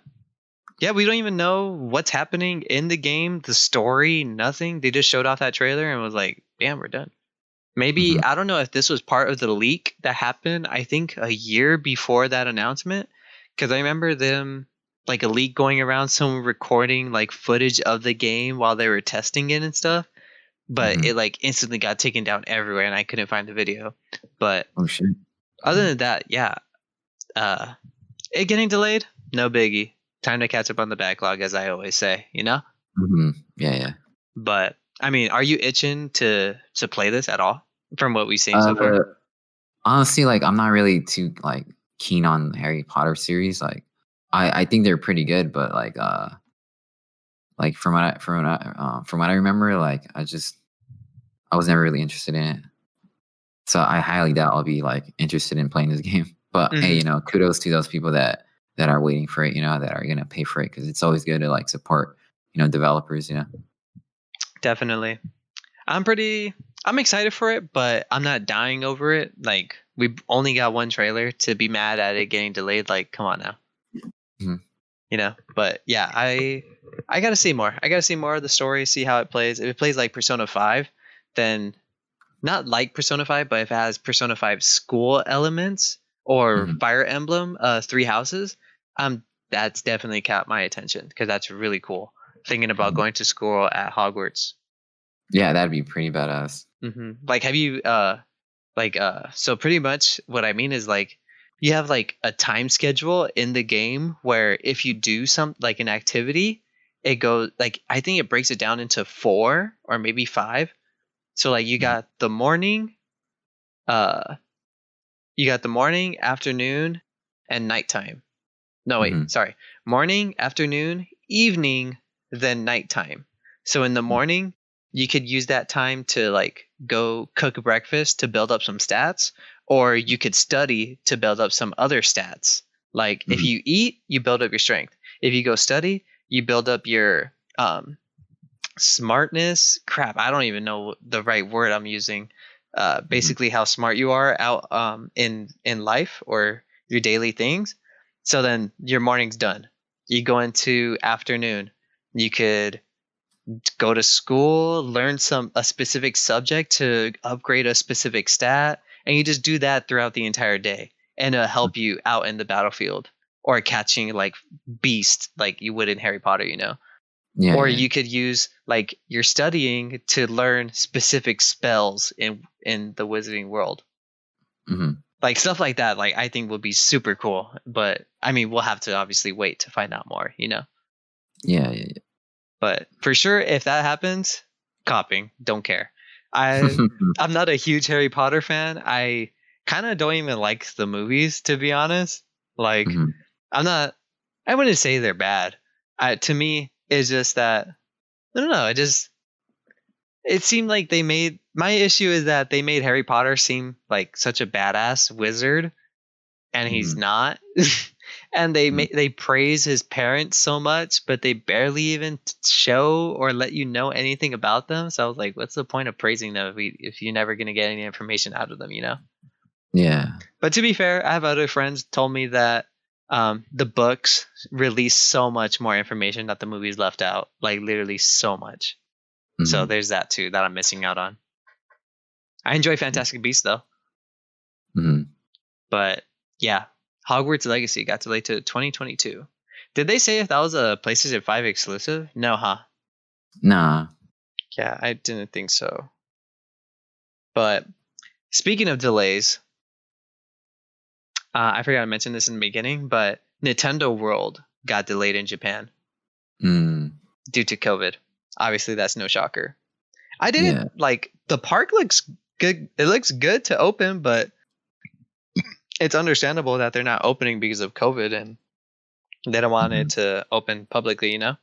we don't even know what's happening in the game, the story, nothing. They just showed off that trailer and was like, "Damn, we're done." Maybe I don't know if this was part of the leak that happened, I think a year before that announcement, because I remember them like a leak going around, someone recording like footage of the game while they were testing it and stuff, but it like instantly got taken down everywhere and I couldn't find the video. But other than that, it getting delayed, no biggie. Time to catch up on the backlog, as I always say, Yeah. But I mean, are you itching to play this at all from what we've seen so far? Honestly, like I'm not really too like keen on the Harry Potter series. Like I think they're pretty good, but like from what I remember, like I was never really interested in it. So I highly doubt I'll be like interested in playing this game. But hey, Hmm. kudos to those people that are waiting for it, that are gonna pay for it, because it's always good to like support, developers. Definitely. I'm excited for it, but I'm not dying over it. Like we only got one trailer to be mad at it getting delayed. Like, come on now. Mhm. But yeah, I gotta see more. I gotta see more of the story, see how it plays. If it plays like Persona 5, then not like Persona 5, but if it has Persona 5 school elements or Mhm. Fire Emblem, Three Houses, that's definitely caught my attention because that's really cool. Thinking about Mhm. going to school at Hogwarts. Yeah, that'd be pretty badass. Like, have you so pretty much what I mean is like you have like a time schedule in the game where if you do some like an activity, it goes like I think it breaks it down into four or maybe five. So like Mhm. uh you got the morning, afternoon, and nighttime. No, wait, Mhm. sorry. Morning, afternoon, evening, then nighttime. So in the morning, you could use that time to like go cook breakfast to build up some stats, or you could study to build up some other stats. Like if Mhm. you eat, you build up your strength. If you go study, you build up your smartness. Crap, I don't even know the right word I'm using. Mhm. Basically how smart you are out in life or your daily things. So then your morning's done. You go into afternoon. You could go to school, learn a specific subject to upgrade a specific stat, and you just do that throughout the entire day, and it'll help you out in the battlefield or catching like beasts like you would in Harry Potter. Yeah, Or yeah. you could use like you're studying to learn specific spells in the wizarding world. Mhm. Like stuff like that, like I think would be super cool. But I mean, we'll have to obviously wait to find out more. Yeah, yeah, But for sure, if that happens, copying, don't care. I yeah. I'm not a huge Harry Potter fan. I kind of don't even like the movies, to be honest. Like Mhm. I'm not. I wouldn't say they're bad. To me, it's just that I don't know. It seemed like they made my issue is that they made Harry Potter seem like such a badass wizard, and he's Mhm. not. And Mhm. they praise his parents so much, but they barely even show or let you know anything about them. So I was like, what's the point of praising them if you're never gonna get any information out of them? Yeah. But to be fair, I have other friends told me that the books release so much more information that the movies left out, like literally so much. So Mhm. there's that too that I'm missing out on. I enjoy Fantastic Beasts though, Mhm. but yeah, Hogwarts Legacy got delayed to 2022. Did they say if that was a PlayStation 5 exclusive? No, huh? Nah. Yeah, I didn't think so. But speaking of delays, I forgot to mention this in the beginning, but Nintendo World got delayed in Japan Mm. due to COVID. Obviously, that's no shocker. I didn't Yeah. like the park looks good. It looks good to open, but it's understandable that they're not opening because of COVID and they don't want it Mhm. to open publicly. Yeah,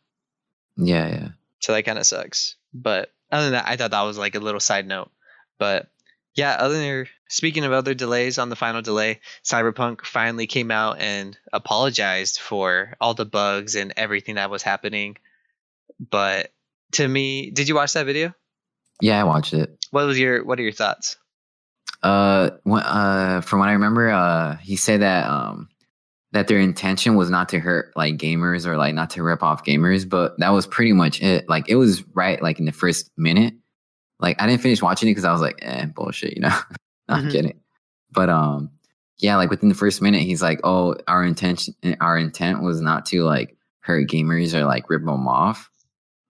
yeah. So that kind of sucks. But other than that, I thought that was like a little side note. But yeah, speaking of other delays on the final delay, Cyberpunk finally came out and apologized for all the bugs and everything that was happening. But to me, did you watch that video? Yeah, I watched it. What are your thoughts? From what I remember, he said that their intention was not to hurt like gamers or like not to rip off gamers, but that was pretty much it. Like it was right like in the first minute. Like I didn't finish watching it because I was like, bullshit, No, I'm Hmm. kidding. But yeah, like within the first minute, he's like, oh, our intent was not to like hurt gamers or like rip them off.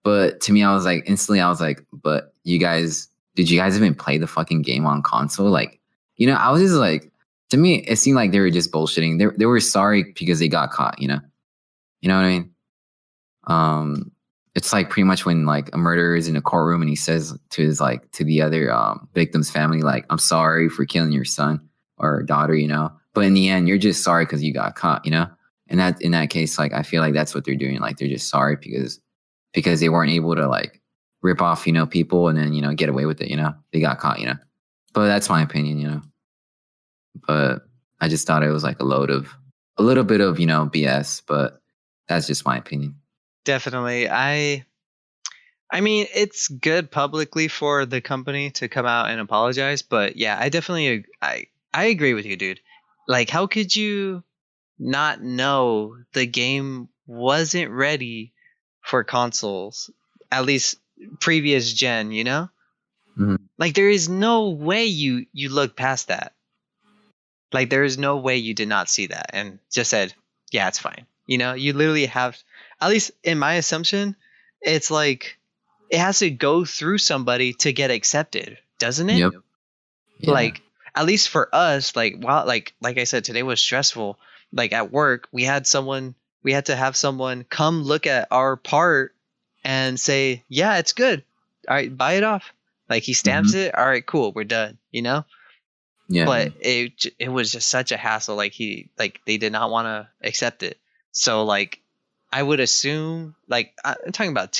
But to me, I was like, instantly, I was like, but did you guys even play the fucking game on console? Like, I was just like, to me, it seemed like they were just bullshitting. They were sorry because they got caught. You know what I mean? It's like pretty much when like a murderer is in a courtroom and he says to the other victim's family, like, I'm sorry for killing your son or daughter. But in the end, you're just sorry because you got caught. And that in that case, like I feel like that's what they're doing. Like they're just sorry because they weren't able to like rip off, people and then, get away with it, They got caught, But that's my opinion. But I just thought it was like a little bit of, BS, but that's just my opinion. Definitely. I mean, it's good publicly for the company to come out and apologize, but yeah, I agree with you, dude. Like, how could you not know the game wasn't ready for consoles, at least previous gen, Mhm. Like, there is no way you look past that. Like, there is no way you did not see that and just said, yeah, it's fine. You literally have, at least in my assumption, it's like it has to go through somebody to get accepted, doesn't it? Yep. Yeah. Like, at least for us, like, while like I said, today was stressful. Like at work, we had to have someone come look at our part and say, yeah, it's good. All right, buy it off. Like, he stamps Mhm. it. All right, cool, we're done. Yeah. But it was just such a hassle. Like, they did not want to accept it. So like, I would assume, like, I'm talking about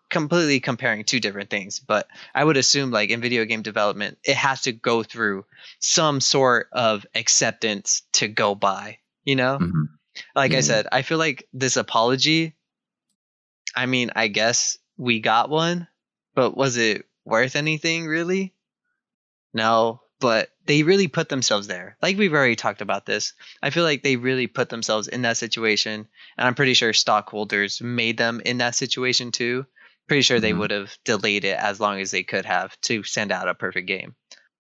completely comparing two different things, but I would assume, like, in video game development, it has to go through some sort of acceptance to go by. Mhm. Like I Yeah. said, I feel like this apology, I mean, I guess we got one, but was it worth anything really? No, but they really put themselves there. Like, we've already talked about this. I feel like they really put themselves in that situation, and I'm pretty sure stockholders made them in that situation too. Pretty sure they Mhm. would have delayed it as long as they could have to send out a perfect game.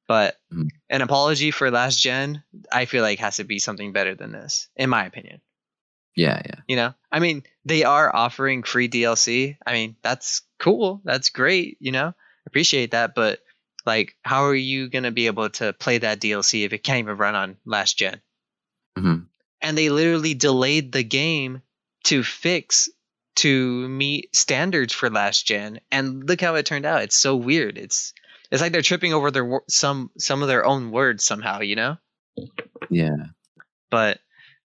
But Mhm. an apology for last gen, I feel like, has to be something better than this, in my opinion. Yeah. I mean, they are offering free DLC. I mean, that's cool. That's great. Appreciate that. But like, how are you going to be able to play that DLC if it can't even run on last gen? Mhm. And they literally delayed the game to meet standards for last gen. And look how it turned out. It's so weird. It's like they're tripping over some of their own words somehow. Yeah. But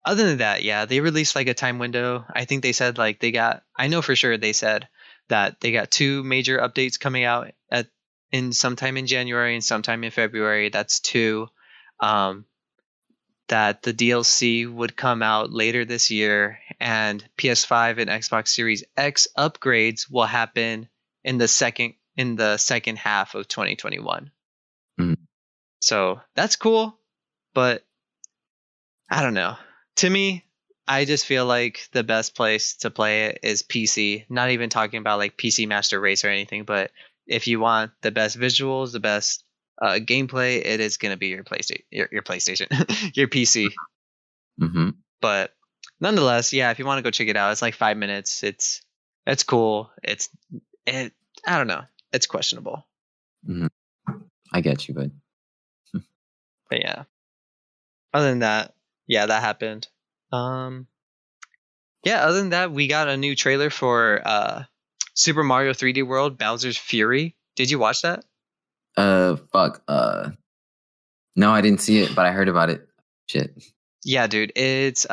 other than that, yeah, they released like a time window. I think they said, like, I know for sure they said that they got two major updates coming out in sometime in January and sometime in February. That's two. That the DLC would come out later this year, and PS5 and Xbox Series X upgrades will happen in the second half of 2021. Mhm. So that's cool, but I don't know. To me, I just feel like the best place to play it is PC. Not even talking about like PC Master Race or anything, but if you want the best visuals, the best gameplay, it is going to be your PlayStation, your PlayStation, your PC. Mhm. But nonetheless, yeah, if you want to go check it out, it's like 5 minutes. It's cool. It. I don't know. It's questionable. Mhm. I get you, bud. But yeah. Other than that, yeah, that happened. Um, Yeah, other than that, we got a new trailer for Super Mario 3D World Bowser's Fury. Did you watch that? Fuck. No, I didn't see it, but I heard about it. Shit. Yeah, dude, it's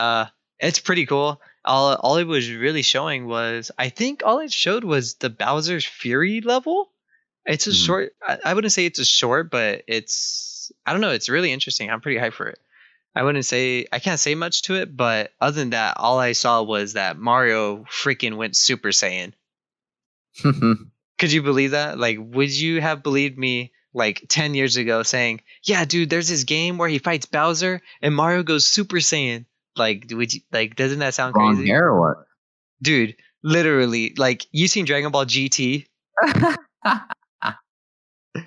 pretty cool. All it was really showing was, I think all it showed was the Bowser's Fury level. It's a Mhm. short. I wouldn't say it's a short, but I don't know. It's really interesting. I'm pretty hyped for it. I can't say much to it, but other than that, all I saw was that Mario freaking went Super Saiyan. Could you believe that? Like, would you have believed me like 10 years ago saying, yeah, dude, there's this game where he fights Bowser and Mario goes Super Saiyan? Like, doesn't that sound Wrong crazy? hair or what? Dude, literally, like, you seen Dragon Ball GT?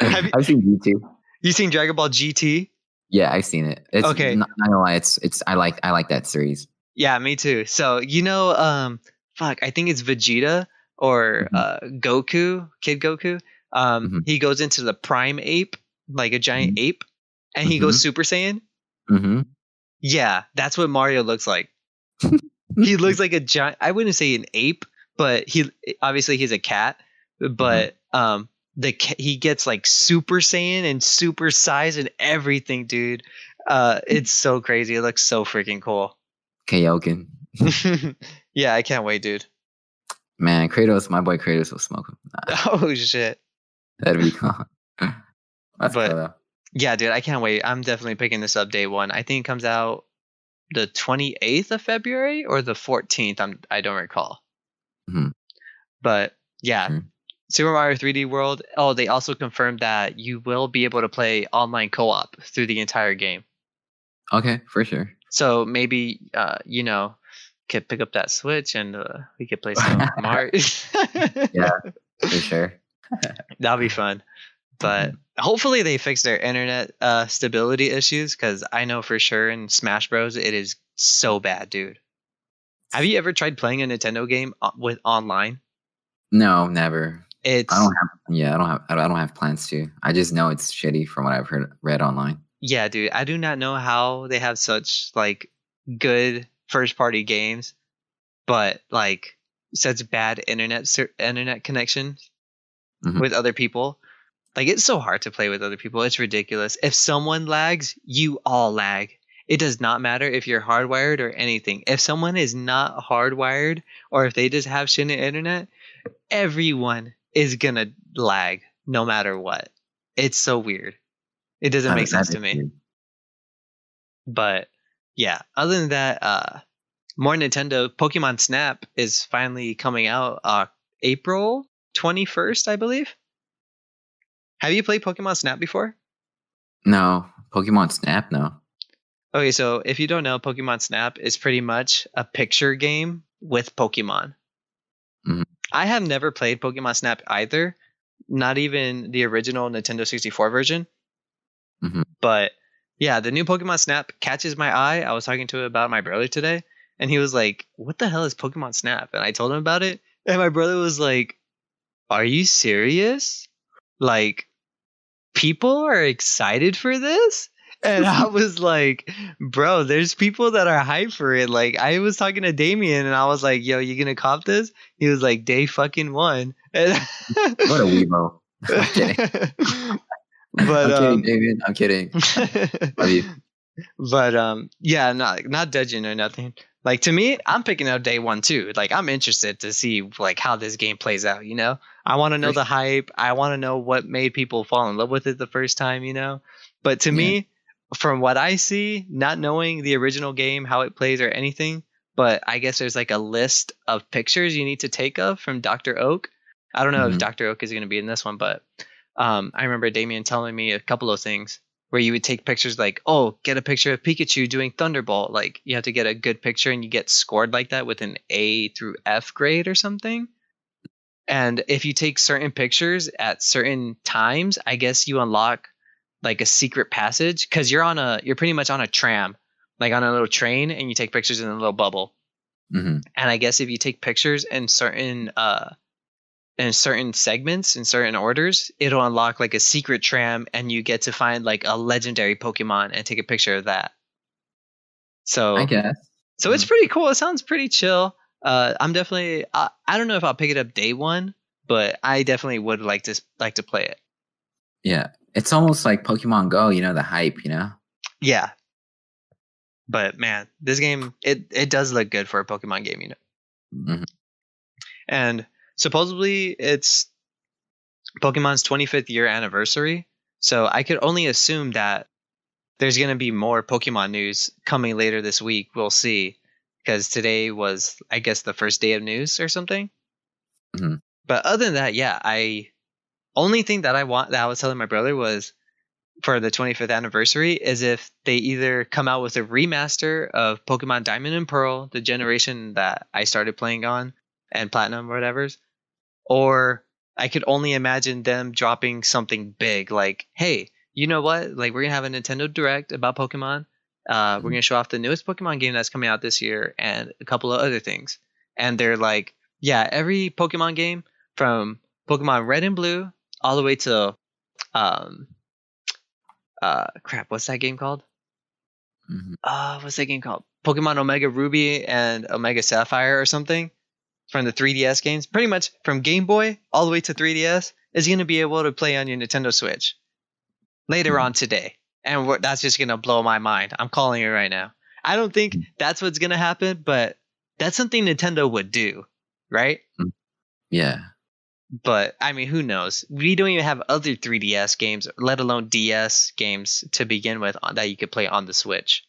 Have I've seen YouTube. you seen Dragon Ball GT? Yeah, I've seen it. It's Okay. not gonna lie. It's I like that series. Yeah, me too. So, fuck, I think it's Vegeta or Mhm. Kid Goku. Mhm. He goes into the prime ape, like a giant Mhm. ape, and he goes Mhm. Super Saiyan. Mhm. Yeah, that's what Mario looks like. He looks like a giant. I wouldn't say an ape, but he's a cat. Mhm. But he gets like Super Saiyan and super size and everything, dude. It's so crazy. It looks so freaking cool. Kaioken. Yeah, I can't wait, dude. Man, Kratos, my boy Kratos will smoke him. Oh shit. That'd be cool. That's cool But though. yeah, dude, I can't wait. I'm definitely picking this up day one. I think it comes out the 28th of February or the 14th. I don't recall. Mhm. But yeah, Sure. Super Mario 3D World. Oh, they also confirmed that you will be able to play online co-op through the entire game. Okay, for sure. So maybe could pick up that Switch and we could play some Mario. Yeah, for sure. That'll be fun. But Mhm. hopefully they fix their internet stability issues, because I know for sure in Smash Bros it is so bad, dude. Have you ever tried playing a Nintendo game with online? No, never. I It's don't have. Yeah, I don't have plans to. I just know it's shitty from what I've read online. Yeah, dude. I do not know how they have such like good first party games, but like such bad internet connection Mhm. with other people. Like it's so hard to play with other people. It's ridiculous. If someone lags, you all lag. It does not matter if you're hardwired or anything. If someone is not hardwired or if they just have shitty internet, everyone is gonna lag no matter what. It's so weird. It doesn't make That sense to is me. weird. But yeah, other than that, more Nintendo. Pokemon Snap is finally coming out April 21st, I believe. Have you played Pokemon Snap before? No, Pokemon Snap. No. Okay, so if you don't know, Pokemon Snap is pretty much a picture game with Pokemon. Mhm. I have never played Pokemon Snap either, not even the original Nintendo 64 version. Mhm. But yeah, the new Pokemon Snap catches my eye. I was talking to about my brother today, and he was like, "What the hell is Pokemon Snap?" And I told him about it, and my brother was like, "Are you serious? Like, people are excited for this?" And I was like, "Bro, there's people that are hyped for it." Like, I was talking to Damien, and I was like, "Yo, you gonna cop this?" He was like, "Day fucking one." And What a weebo. I'm kidding. but I'm kidding, David. I'm kidding. Love you. but yeah, not judging or nothing. Like to me, I'm picking up day one too. Like I'm interested to see like how this game plays out, you know? I want to know For the sure. hype. I want to know what made people fall in love with it the first time, you know? But to Yeah. me, from what I see, not knowing the original game, how it plays or anything, but I guess there's like a list of pictures you need to take of from Dr. Oak. I don't know if Mhm. Dr. Oak is going to be in this one, but I remember Damien telling me a couple of things where you would take pictures like, oh, get a picture of Pikachu doing Thunderbolt. Like you have to get a good picture and you get scored like that with an A through F grade or something. And if you take certain pictures at certain times, I guess you unlock like a secret passage because you're pretty much on a tram, like on a little train, and you take pictures in a little bubble. Mhm. And I guess if you take pictures in certain segments in certain orders, it'll unlock like a secret tram and you get to find like a legendary Pokemon and take a picture of that. I So guess. so it's Mhm. pretty cool. It sounds pretty chill. I'm definitely I don't know if I'll pick it up day one, but I definitely would like to play it. Yeah. It's almost like Pokemon Go. You know the hype. You know. Yeah, but man, this game it does look good for a Pokemon game, you know. Mhm. And supposedly it's Pokemon's 25th year anniversary. So I could only assume that there's going to be more Pokemon news coming later this week. We'll see. Because today was, I guess, the first day of news or something. Mhm. But other than that, yeah, only thing that I was telling my brother was for the 25th anniversary is if they either come out with a remaster of Pokemon Diamond and Pearl, the generation that I started playing on, and Platinum or whatever's, or I could only imagine them dropping something big like, hey, you know what? Like we're gonna have a Nintendo Direct about Pokemon. We're Mhm. gonna show off the newest Pokemon game that's coming out this year and a couple of other things. And they're like, yeah, every Pokemon game from Pokemon Red and Blue all the way to um crap, what's that game called? Mhm. What's that game called? Pokemon Omega Ruby and Omega Sapphire or something from the 3DS games, pretty much from Game Boy all the way to 3DS, is going to be able to play on your Nintendo Switch later Mhm. on today. And that's just going to blow my mind. I'm calling it right now. I don't think Mhm. that's what's going to happen, but that's something Nintendo would do, right? Yeah. But I mean, who knows? We don't even have other 3DS games, let alone DS games to begin with that you could play on the Switch.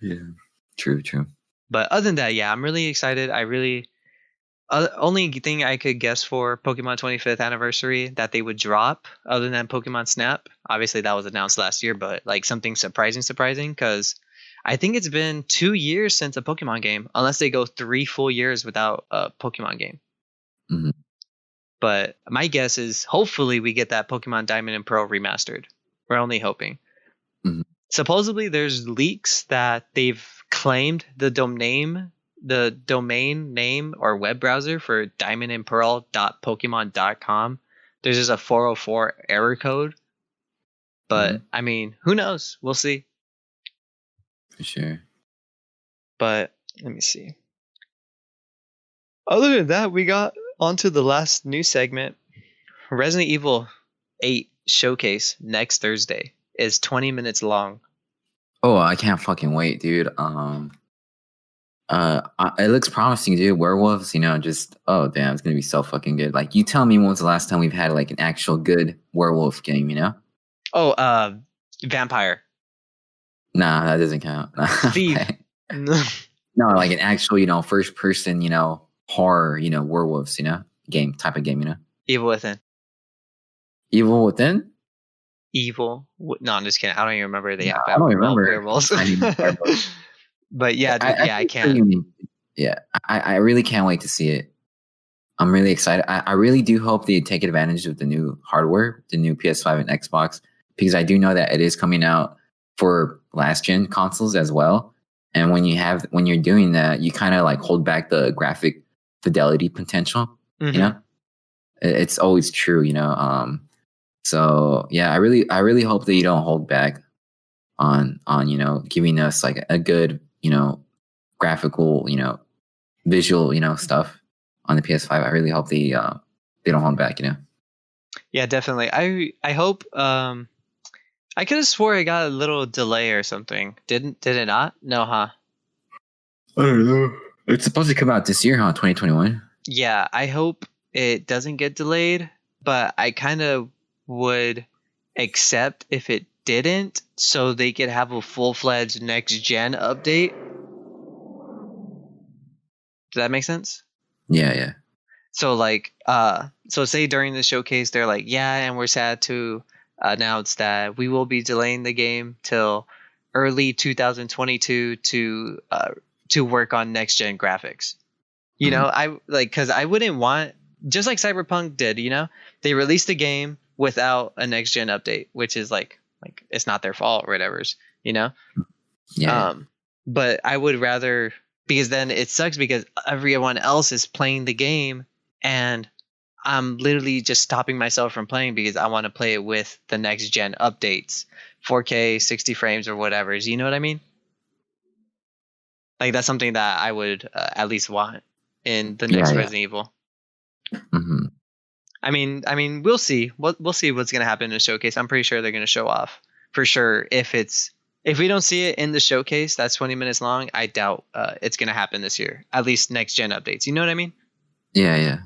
Yeah. True. But other than that, yeah, I'm really excited. Only thing I could guess for Pokemon 25th anniversary that they would drop, other than Pokemon Snap. Obviously, that was announced last year, but like something surprising, because I think it's been 2 years since a Pokemon game, unless they go 3 full years without a Pokemon game. Mm-hmm. But my guess is hopefully we get that Pokemon Diamond and Pearl remastered. We're only hoping. Mm-hmm. Supposedly, there's leaks that they've claimed the domain name or web browser for diamondandpearl.pokemon.com. There's just a 404 error code. But I mean, who knows? We'll see. For sure. But let me see. Other than that, we got onto the last news segment. Resident Evil 8 showcase next Thursday is 20 minutes long. Oh, I can't fucking wait, dude. It looks promising, dude. Werewolves, just damn, it's gonna be so fucking good. Like, you tell me when was the last time we've had like an actual good werewolf game, Oh, Vampire. Nah, that doesn't count. Thief. No, like an actual, first person, horror, werewolves, game type of game, Evil Within. Evil Within? No, I'm just kidding. I don't even remember the I don't remember werewolves. But yeah, dude, I can't. Yeah, I really can't wait to see it. I'm really excited. I really do hope they take advantage of the new hardware, the new PS5 and Xbox, because I do know that it is coming out for last gen consoles as well. And when you're doing that, you kind of like hold back the graphic fidelity potential. Mm-hmm. It's always true, So yeah, I really hope that you don't hold back on giving us like a good graphical visual stuff on the PS5. I really hope they don't hold back. Yeah, definitely. I hope. I could have swore I got a little delay or something. Did it not? No, huh? I don't know. It's supposed to come out this year, huh? 2021. Yeah, I hope it doesn't get delayed, but I kind of would accept if it didn't, so they could have a full-fledged next-gen update. Does that make sense? Yeah. So like, so say during the showcase, they're like, yeah, and we're sad to announce that we will be delaying the game till early 2022 to work on next-gen graphics. I like, because I wouldn't want, just like Cyberpunk did, they released the game without a next gen update, which is like it's not their fault or whatever's, Yeah. But I would rather, because then it sucks because everyone else is playing the game and I'm literally just stopping myself from playing because I want to play it with the next gen updates, 4K, 60 frames or whatever. You know what I mean? Like that's something that I would at least want in the next Resident Evil. Mm-hmm. I mean, we'll see. We'll see what's gonna happen in the showcase. I'm pretty sure they're gonna show off for sure. If we don't see it in the showcase, that's 20 minutes long. I doubt it's gonna happen this year. At least next gen updates. You know what I mean? Yeah.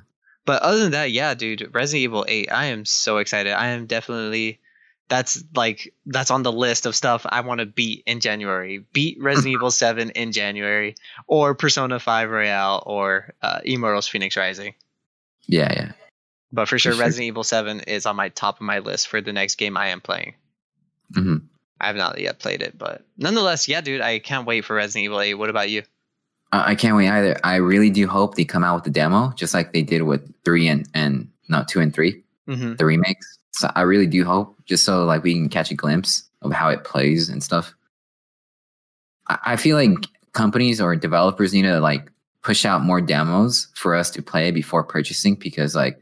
But other than that, yeah, dude, Resident Evil 8. I am so excited. I am definitely. That's on the list of stuff I want to beat in January. Beat Resident Evil 7 in January, or Persona 5 Royale, or Immortals Phoenix Rising. Yeah. But for sure, Resident Evil 7 is on my top of my list for the next game I am playing. Mm-hmm. I have not yet played it, but nonetheless, yeah, dude, I can't wait for Resident Evil 8. What about you? I can't wait either. I really do hope they come out with the demo, just like they did with 3 and 2 and 3, the remakes. So I really do hope, just so like we can catch a glimpse of how it plays and stuff. I feel like companies or developers need to like push out more demos for us to play before purchasing, because like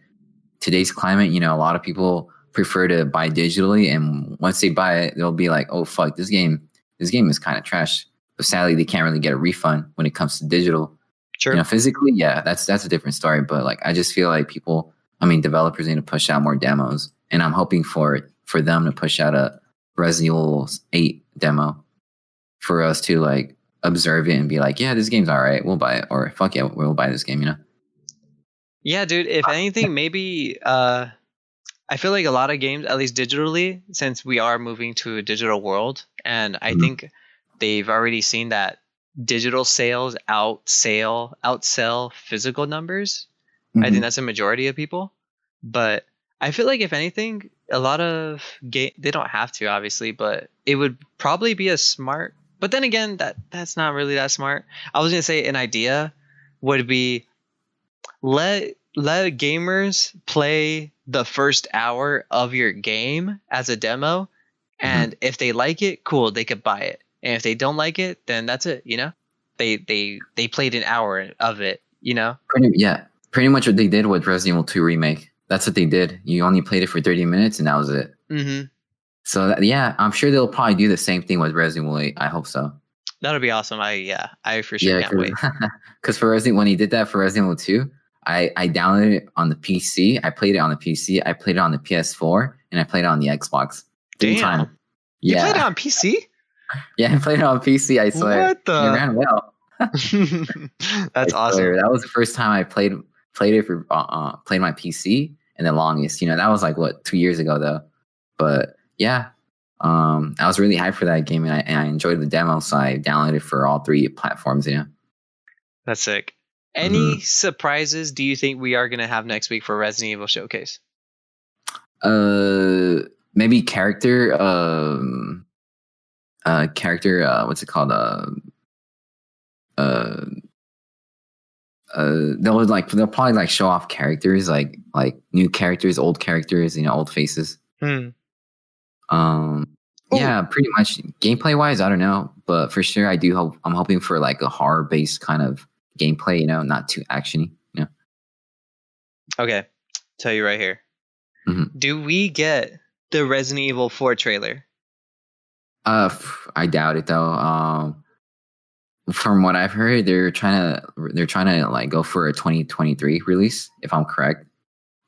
today's climate, a lot of people prefer to buy digitally, and once they buy it, they'll be like, "Oh fuck, this game is kind of trash." But sadly, they can't really get a refund when it comes to digital. Sure. Physically, yeah, that's a different story. But like, I just feel like developers need to push out more demos, and I'm hoping for them to push out a Resident Evil 8 demo for us to like observe it and be like, yeah, this game's all right, we'll buy it, or fuck yeah, we'll buy this game, you know? Yeah, dude. If anything, maybe I feel like a lot of games, at least digitally, since we are moving to a digital world, and I think they've already seen that digital sales outsell physical numbers. I think that's a majority of people. But I feel like if anything, a lot of they don't have to, obviously, but it would probably be a smart. But then again, that's not really that smart. I was gonna say an idea would be let gamers play the first hour of your game as a demo, and if they like it, cool, they could buy it. And if they don't like it, then that's it, you know? They played an hour of it, you know? Pretty much what they did with Resident Evil 2 Remake. That's what they did. You only played it for 30 minutes and that was it. So I'm sure they'll probably do the same thing with Resident Evil 8. I hope so. That'll be awesome. I for sure can't wait. Because when he did that for Resident Evil 2, I downloaded it on the PC. I played it on the PC. I played it on the PS4, and I played it on the Xbox. Damn. You played it on PC? Yeah, I played it on PC. I swear. What the? It ran well. That's awesome. That was the first time I played it for played my PC, and the longest. You know, that was like 2 years ago though. But yeah, I was really hyped for that game, and I enjoyed the demo, so I downloaded it for all 3 platforms. You know, that's sick. Any surprises do you think we are going to have next week for Resident Evil Showcase? Maybe character. What's it called? They'll probably like show off characters, like new characters, old characters, you know, old faces. Yeah, pretty much. Gameplay wise, I don't know, but for sure, I'm hoping for like a horror based kind of gameplay, you know, not too actiony, you know. Okay, tell you right here. Do we get the Resident Evil 4 trailer? I doubt it though. From what I've heard, they're trying to like go for a 2023 release. If I'm correct,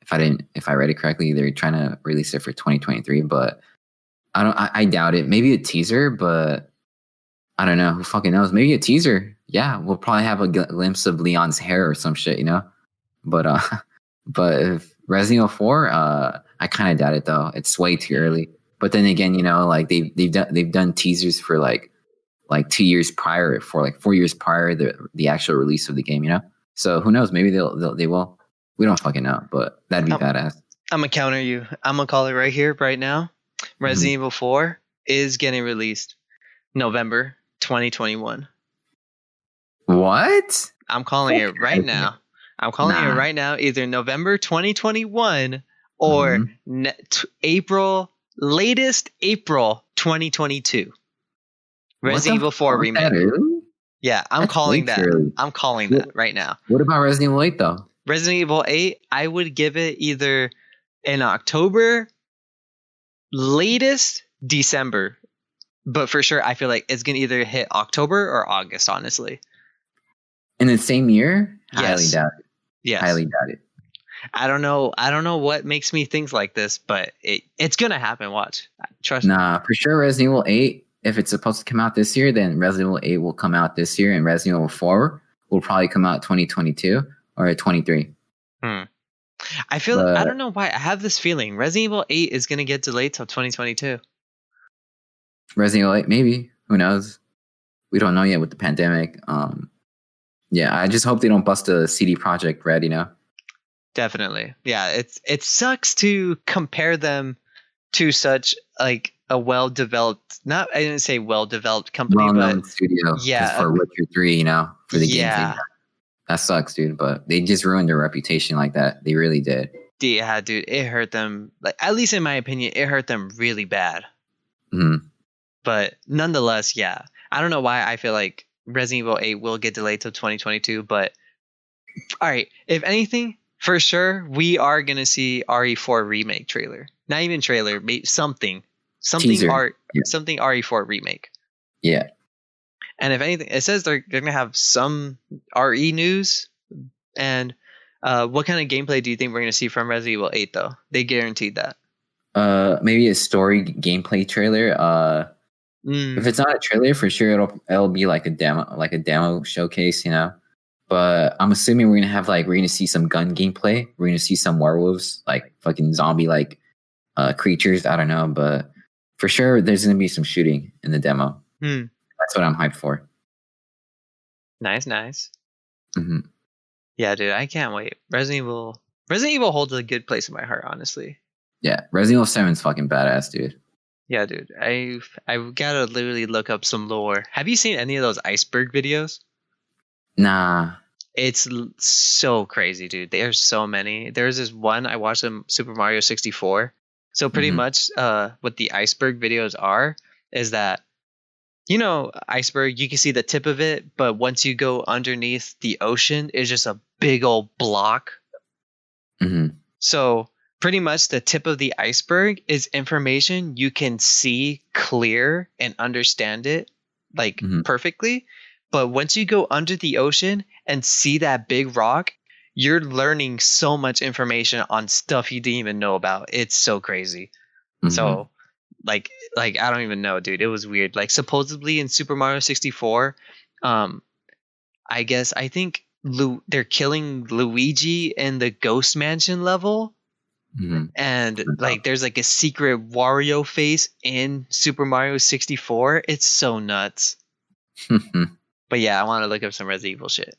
if I read it correctly, they're trying to release it for 2023. But I doubt it. Maybe a teaser, but I don't know. Who fucking knows? Maybe a teaser. Yeah, we'll probably have a glimpse of Leon's hair or some shit, you know. But if Resident Evil 4, I kind of doubt it though. It's way too early. But then again, you know, like they've done teasers for like 2 years prior, for like 4 years prior the actual release of the game, you know. So who knows? Maybe they will. We don't fucking know, but that'd be badass. I'm gonna counter you. I'm gonna call it right here, right now. Resident Evil 4 is getting released November 2021. What? I'm calling it right now. I'm calling it right now. Either November 2021 or April, latest April 2022. Resident Evil 4 remake. Yeah, I'm calling that. I'm calling that right now. What about Resident Evil 8 though? Resident Evil 8, I would give it either in October, latest December. But for sure, I feel like it's going to either hit October or August, honestly. In the same year? Yes. Highly doubt it. Yes. Highly doubt it. I don't know what makes me think like this, but it's going to happen. Watch. Trust me. Nah, for sure Resident Evil 8, if it's supposed to come out this year, then Resident Evil 8 will come out this year, and Resident Evil 4 will probably come out 2022 or 23. I feel I don't know why. I have this feeling Resident Evil 8 is going to get delayed till 2022. Resident Evil 8, maybe. Who knows? We don't know yet with the pandemic. Yeah, I just hope they don't bust a CD Projekt Red, you know? Definitely. Yeah, it sucks to compare them to such like a well-developed, I didn't say well-developed company, well-known but studio. Yeah, for Witcher 3, you know, for the game. That sucks, dude. But they just ruined their reputation like that. They really did. Yeah, dude, it hurt them. Like, at least in my opinion, it hurt them really bad. But nonetheless, yeah, I don't know why I feel like Resident Evil 8 will get delayed till 2022. But all right, if anything, for sure, we are gonna see RE4 remake trailer. Not even trailer, maybe something Teaser. something RE4 remake. Yeah. And if anything, it says they're going to have some RE news. And what kind of gameplay do you think we're going to see from Resident Evil 8, though? They guaranteed that. Maybe a story gameplay trailer. If it's not a trailer, for sure it'll be like a demo showcase, you know. But I'm assuming we're gonna see some gun gameplay. We're gonna see some werewolves, like fucking zombie like creatures. I don't know, but for sure there's gonna be some shooting in the demo. That's what I'm hyped for. Nice. Mm-hmm. Yeah, dude, I can't wait. Resident Evil holds a good place in my heart, honestly. Yeah, Resident Evil 7 is fucking badass, dude. Yeah, dude, I've gotta literally look up some lore. Have you seen any of those iceberg videos? Nah. It's so crazy, dude. There's so many. There's this one I watched on Super Mario 64. So pretty much what the iceberg videos are is that, you know, iceberg, you can see the tip of it, but once you go underneath the ocean, it's just a big old block. So pretty much the tip of the iceberg is information you can see clear and understand it like perfectly. But once you go under the ocean and see that big rock, you're learning so much information on stuff you didn't even know about. It's so crazy. So like I don't even know, dude. It was weird. Like supposedly in Super Mario 64, I think they're killing Luigi in the Ghost Mansion level. And like there's like a secret Wario face in Super Mario 64. It's so nuts. But yeah, I want to look up some Resident Evil shit.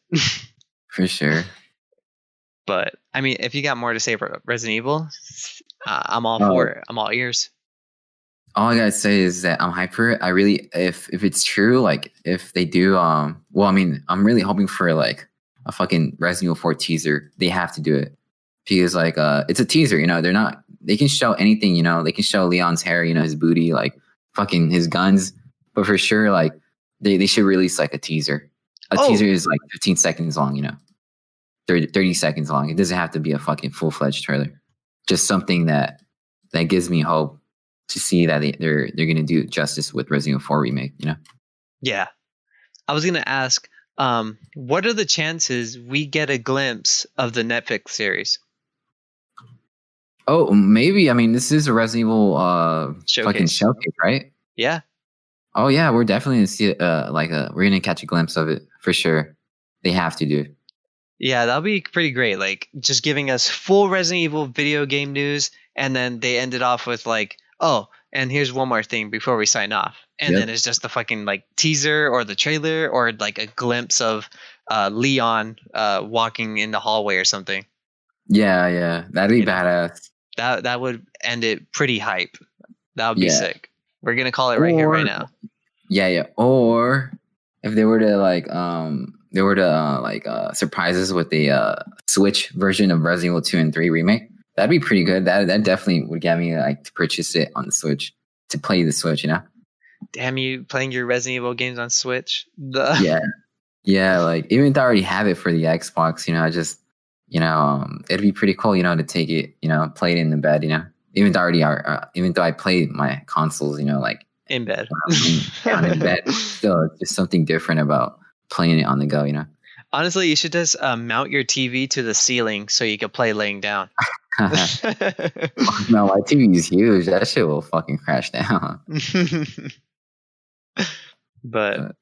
For sure. But I mean, if you got more to say about Resident Evil, I'm all for it. I'm all ears. All I gotta say is that I'm hyped for it. I really, if it's true, like if they do, well, I mean, I'm really hoping for like a fucking Resident Evil 4 teaser. They have to do it because like it's a teaser. You know, they can show anything. You know, they can show Leon's hair. You know, his booty, like fucking his guns. But for sure, like they should release like a teaser. Teaser is like 15 seconds long. You know, 30 seconds long. It doesn't have to be a fucking full-fledged trailer. Just something that gives me hope to see that they're going to do justice with Resident Evil 4 remake, you know? Yeah. I was going to ask, what are the chances we get a glimpse of the Netflix series? Oh, maybe. I mean, this is a Resident Evil fucking showcase, right? Yeah. Oh yeah, we're definitely going to see it. We're going to catch a glimpse of it for sure. They have to do. Yeah, that'll be pretty great. Like just giving us full Resident Evil video game news, and then they ended off with like, oh, and here's one more thing before we sign off. And then it's just the fucking like teaser or the trailer or like a glimpse of Leon walking in the hallway or something. Yeah. That'd be badass. That would end it pretty hype. That would be sick. We're going to call it right now. Yeah. Or if they were to surprise us with the Switch version of Resident Evil 2 and 3 remake, that'd be pretty good. That definitely would get me like to purchase it on the Switch, to play the Switch, you know? Damn, you playing your Resident Evil games on Switch? Yeah, like even though I already have it for the Xbox, you know, I just, you know, it'd be pretty cool, you know, to take it, you know, play it in the bed, you know? Even though I play my consoles, you know, like in bed. Down in bed, still, it's just something different about playing it on the go, you know? Honestly, you should just mount your TV to the ceiling so you can play laying down. No, my TV is huge. That shit will fucking crash down. But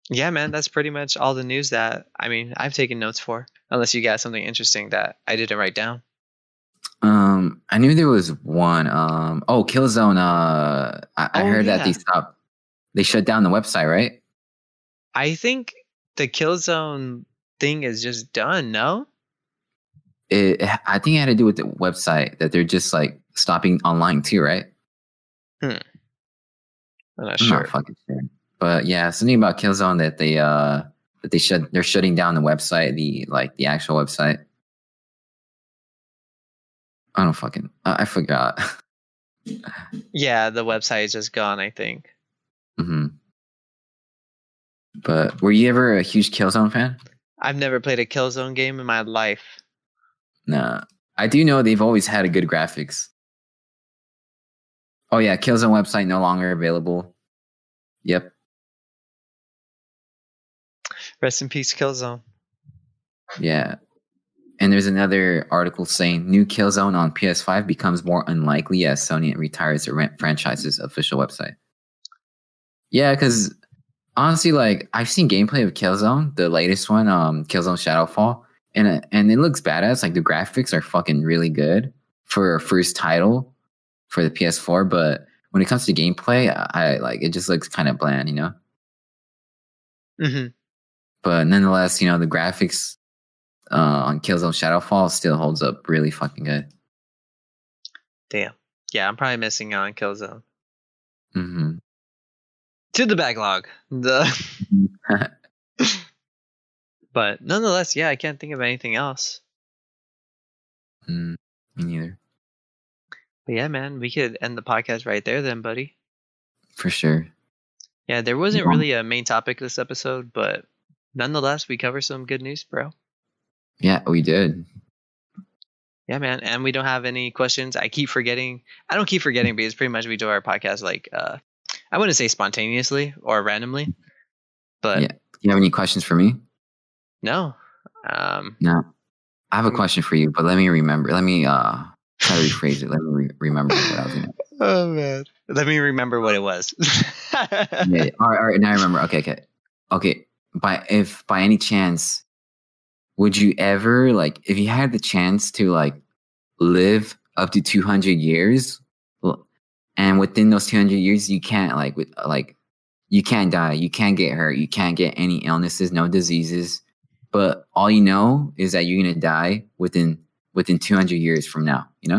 yeah, man, that's pretty much all the news that I've taken notes for. Unless you got something interesting that I didn't write down. I knew there was one. Killzone. I heard that they shut down the website, right? I think the Killzone thing is just done, no? I think it had to do with the website, that they're just like stopping online too, right? I'm not sure. Not fucking sure. But yeah, something about Killzone that they're shutting down the website, the actual website. I don't fucking I forgot. Yeah, the website is just gone, I think. But were you ever a huge Killzone fan? I've never played a Killzone game in my life. Nah. I do know they've always had a good graphics. Oh yeah, Killzone website no longer available. Yep. Rest in peace, Killzone. Yeah. And there's another article saying new Killzone on PS5 becomes more unlikely as Sony retires the franchise's official website. Yeah, because honestly, like I've seen gameplay of Killzone, the latest one, Killzone Shadowfall, and it looks badass. Like the graphics are fucking really good for a first title for the PS4. But when it comes to gameplay, I like it just looks kind of bland, you know. Mm-hmm. But nonetheless, the graphics on Killzone Shadowfall still holds up really fucking good. Damn. Yeah, I'm probably missing out on Killzone. Mm-hmm. To the backlog. But nonetheless, yeah, I can't think of anything else. Me neither. But yeah, man, we could end the podcast right there then, buddy. For sure. Yeah, there wasn't really a main topic this episode, but nonetheless, we covered some good news, bro. Yeah, we did. Yeah, man, and we don't have any questions. I keep forgetting. I don't keep forgetting because pretty much we do our podcast like I wouldn't say spontaneously or randomly, but yeah. Do you have any questions for me? No. No. I have a question for you, but let me remember. Let me try to rephrase it. Let me remember what I was going to. Oh man, let me remember what it was. Yeah. All right. Now I remember. Okay. If by any chance, would you ever like if you had the chance to like live up to 200 years, and within those 200 years, you can't you can't die, you can't get hurt, you can't get any illnesses, no diseases, but all you know is that you're gonna die within 200 years from now. You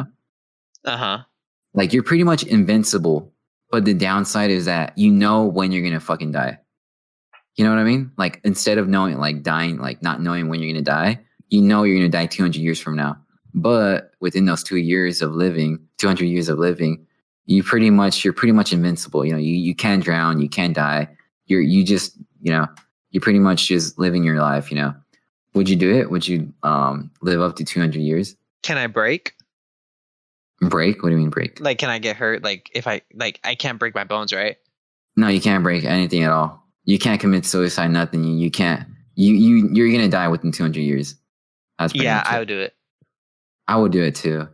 know. Like you're pretty much invincible, but the downside is that you know when you're gonna fucking die. You know what I mean? Like instead of knowing, like dying, like not knowing when you're gonna die, you know you're gonna die 200 years from now. But within those 200 years of living, you're pretty much invincible. You know, you can't drown, you can't die. You're pretty much just living your life. You know, would you do it? Would you live up to 200 years? Can I break? Break? What do you mean break? Like, can I get hurt? Like, if I can't break my bones, right? No, you can't break anything at all. You can't commit suicide. Nothing. You can't. You're gonna die within 200 years. That's yeah, I would do it. I would do it too.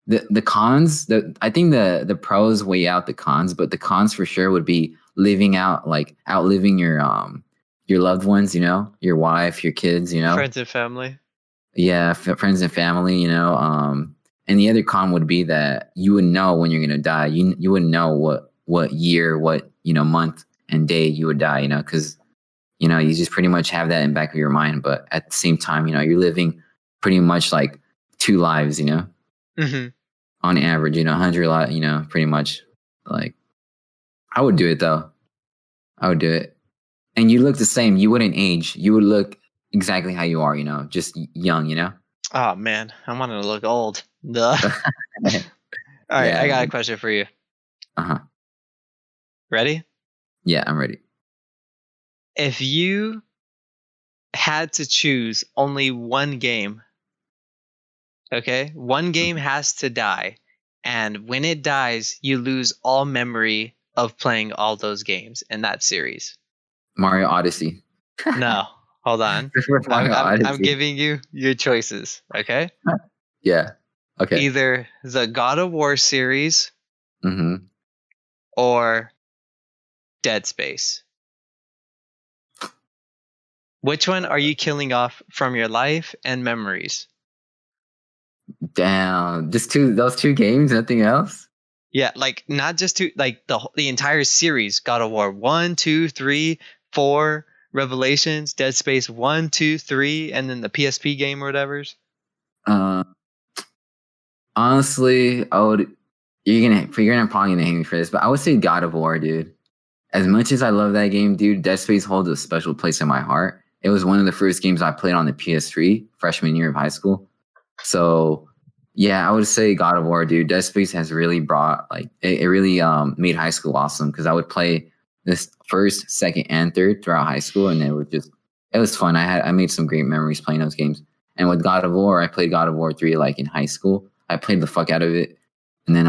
The cons. I think the pros weigh out the cons, but the cons for sure would be outliving your loved ones. You know, your wife, your kids. You know, friends and family. Yeah, friends and family. You know, and the other con would be that you would know when you're gonna die. You wouldn't know what year, what month and day you would die. You know, because you just pretty much have that in the back of your mind. But at the same time, you're living pretty much like two lives. You know, on average, 100 lives. Pretty much like I would do it though. I would do it, and you look the same. You wouldn't age. You would look exactly how you are. Just young. Oh man, I wanted to look old. Duh. All right, yeah, I got a question for you. Ready? Yeah, I'm ready. If you had to choose only one game, okay? One game has to die. And when it dies, you lose all memory of playing all those games in that series. Mario Odyssey. No, hold on. I'm giving you your choices, okay? Yeah. Okay. Either the God of War series or Dead Space. Which one are you killing off from your life and memories? Damn, just those two games, nothing else? Yeah, like not just two, like the entire series. God of War 1, 2, 3, 4, Revelations, Dead Space 1, 2, 3, and then the PSP game or whatever's. Honestly, you're probably gonna hate me for this, but I would say God of War, dude. As much as I love that game, dude, Dead Space holds a special place in my heart. It was one of the first games I played on the PS3 freshman year of high school. So yeah, I would say God of War, dude. Dead Space has really brought it really made high school awesome because I would play this first, second, and third throughout high school, and it was fun. I made some great memories playing those games. And with God of War, I played God of War 3 like in high school. I played the fuck out of it. And then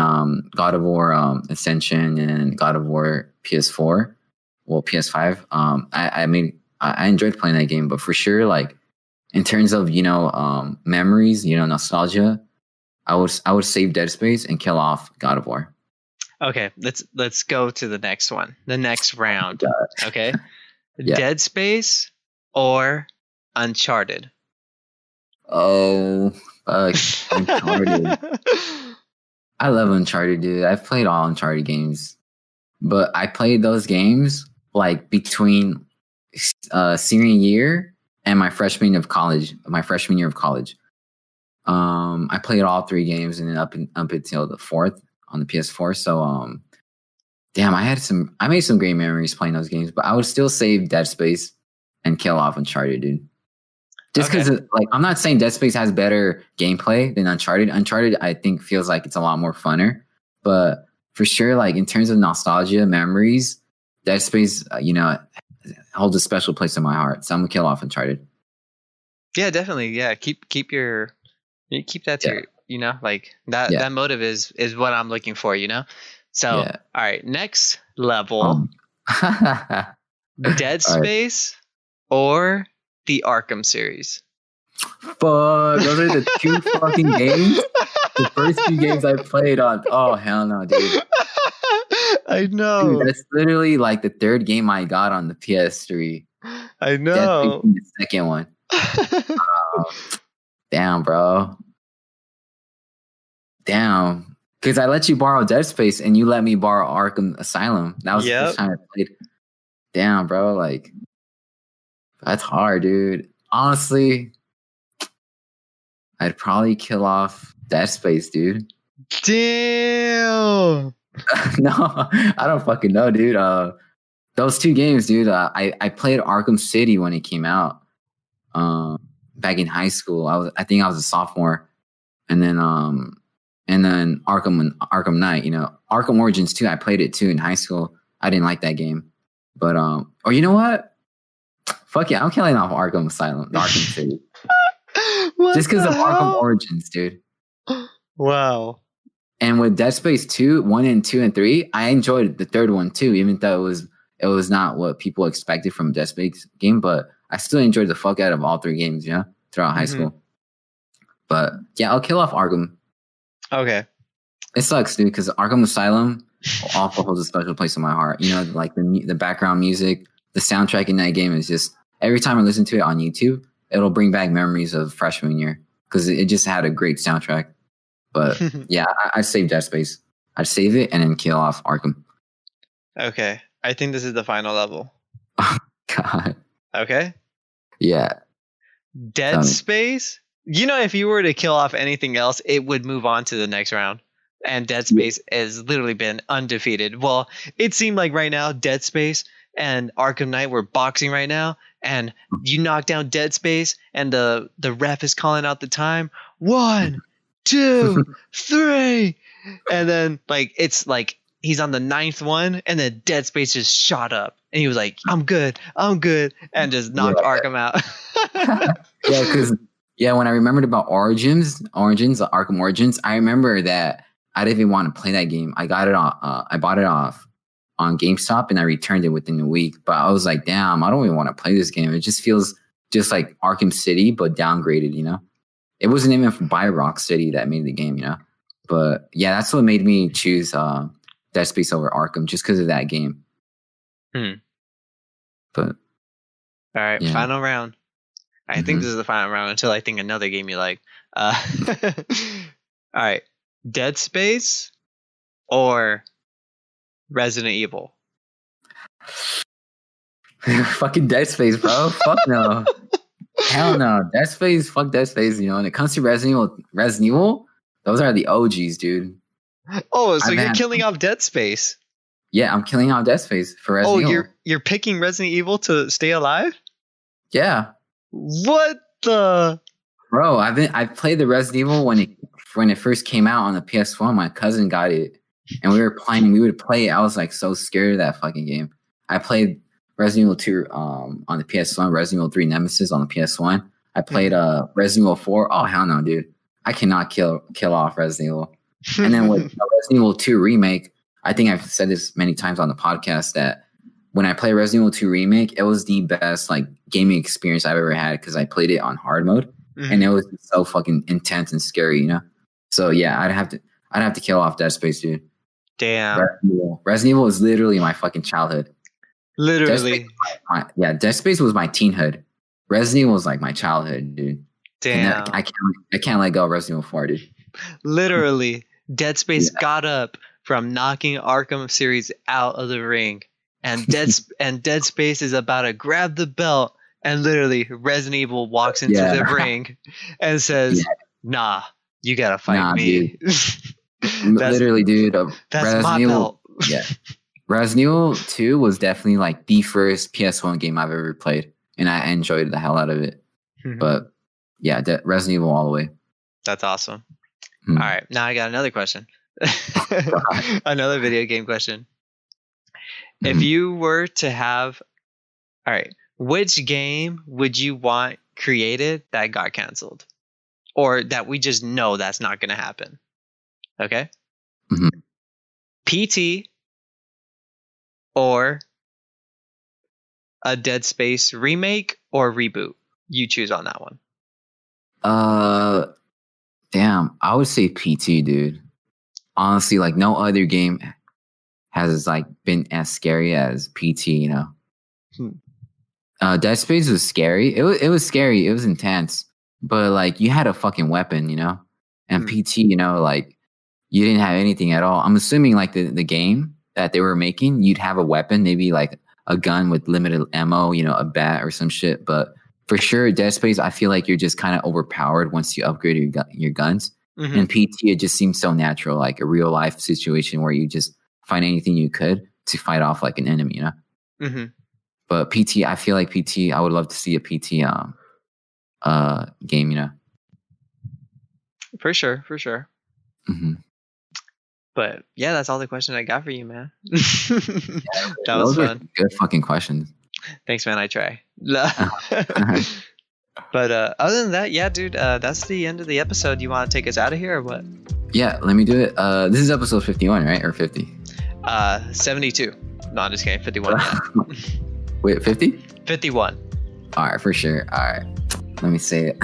God of War Ascension and God of War PS4, well PS5. I enjoyed playing that game, but for sure, like in terms of memories, nostalgia, I would save Dead Space and kill off God of War. Okay, let's go to the next one. The next round. Okay. Yeah. Dead Space or Uncharted? Oh, fuck. Uncharted. I love Uncharted, dude. I've played all Uncharted games, but I played those games like between senior year and my freshman year of college. I played all three games and then up until the fourth on the PS4. So damn, I made some great memories playing those games, but I would still save Dead Space and kill off Uncharted, dude. Just because, like, I'm not saying Dead Space has better gameplay than Uncharted. Uncharted, I think, feels like it's a lot more funner. But for sure, like in terms of nostalgia, memories, Dead Space, holds a special place in my heart. So I'm gonna kill off Uncharted. Yeah, definitely. Yeah, keep that to your, like that motive is what I'm looking for. So all right, next level, Dead Space or the Arkham series. Fuck, those are the two fucking games. The first two games I played on. Oh hell no, dude. I know. Dude, that's literally like the third game I got on the PS3. I know. That's the second one. Damn, bro. Damn. Because I let you borrow Dead Space and you let me borrow Arkham Asylum. That was the first time I played. Damn, bro. Like, that's hard, dude. Honestly, I'd probably kill off Dead Space, dude. Damn. No, I don't fucking know, dude. Those two games, dude. I played Arkham City when it came out. Back in high school. I think I was a sophomore, and then Arkham Knight. Arkham Origins too. I played it too in high school. I didn't like that game, but or you know what? Fuck yeah, I'm killing off Arkham Asylum, Arkham City, just because of Arkham Origins, dude. Wow. And with Dead Space 2, 1 and 2 and 3, I enjoyed the third one too, even though it was not what people expected from a Dead Space game, but I still enjoyed the fuck out of all three games, throughout high school. But yeah, I'll kill off Arkham. Okay. It sucks, dude, because Arkham Asylum also holds a special place in my heart. Like the background music, the soundtrack in that game is just, every time I listen to it on YouTube, it'll bring back memories of freshman year because it just had a great soundtrack. But yeah, I'd save Dead Space. I'd save it and then kill off Arkham. Okay. I think this is the final level. Oh, God. Okay. Yeah. Dead Space? If you were to kill off anything else, it would move on to the next round. And Dead Space has literally been undefeated. Well, it seemed like right now, Dead Space and Arkham Knight were boxing right now. And you knock down Dead Space and the ref is calling out the time. 1, 2, 3. And then it's like he's on the 9th one and then Dead Space just shot up. And he was like, I'm good. And just knocked Arkham out. Yeah, because when I remembered about Origins, Arkham Origins, I remember that I didn't even want to play that game. I got it I bought it off on GameStop and I returned it within a week. But I was like, damn, I don't even want to play this game. It just feels just like Arkham City, but downgraded, It wasn't even by Rocksteady that made the game, But yeah, that's what made me choose Dead Space over Arkham, just because of that game. But all right, final round. I think this is the final round until I think another game you like. All right, Dead Space or Resident Evil? Fucking Dead Space, bro. Fuck no. Hell no. Dead Space, fuck Dead Space. When it comes to Resident Evil, those are the OGs, dude. Oh, so you're killing off Dead Space? Yeah, I'm killing off Dead Space for Resident Evil. Oh, you're picking Resident Evil to stay alive? Yeah. What the? Bro, I played the Resident Evil when it first came out on the PS1. My cousin got it, and we would play it. I was like so scared of that fucking game. I played Resident Evil 2 on the PS1, Resident Evil 3 Nemesis on the PS1. I played Resident Evil 4. Oh hell no, dude. I cannot kill off Resident Evil. And then with Resident Evil 2 Remake, I think I've said this many times on the podcast that when I play Resident Evil 2 Remake, it was the best gaming experience I've ever had because I played it on hard mode. And it was so fucking intense and scary, So yeah, I'd have to kill off Dead Space, dude. Damn. Resident Evil is literally my fucking childhood. Literally. Dead Space was my teenhood. Resident Evil was like my childhood, dude. Damn. I can't let go of Resident Evil 4, dude. Literally, Dead Space got up from knocking Arkham series out of the ring, and Dead Space is about to grab the belt, and literally Resident Evil walks into the ring and says, "Nah, you gotta fight me." Literally, dude. That's Resident my Evil, belt. Yeah. Resident Evil 2 was definitely like the first PS1 game I've ever played, and I enjoyed the hell out of it. But yeah, Resident Evil all the way. That's awesome. All right, now I got another question. Another video game question. If you were to have, all right, which game would you want created that got canceled, or that we just know that's not going to happen? Okay. PT or a Dead Space remake or reboot? You choose on that one. Damn, I would say PT, dude. Honestly, like no other game has like been as scary as PT, you know. Dead Space was scary. It was scary. It was intense. But like you had a fucking weapon, you know? And PT, you know, like you didn't have anything at all. I'm assuming like the game that they were making, you'd have a weapon, maybe like a gun with limited ammo, you know, a bat or some shit. But for sure, Dead Space, I feel like you're just kind of overpowered once you upgrade your guns. And PT, it just seems so natural, like a real life situation where you just find anything you could to fight off like an enemy, you know? But PT, I feel like PT, I would love to see a PT game, you know? For sure. But yeah, that's all the questions I got for you, man. That was fun. Good fucking questions. Thanks, man. I try. But other than that, yeah, dude, that's the end of the episode. You want to take us out of here or what? Yeah, let me do it. This is episode 51, right? Or 50? 72. No, I'm just kidding. 51. Wait, 50? 51. All right, for sure. All right. Let me say it.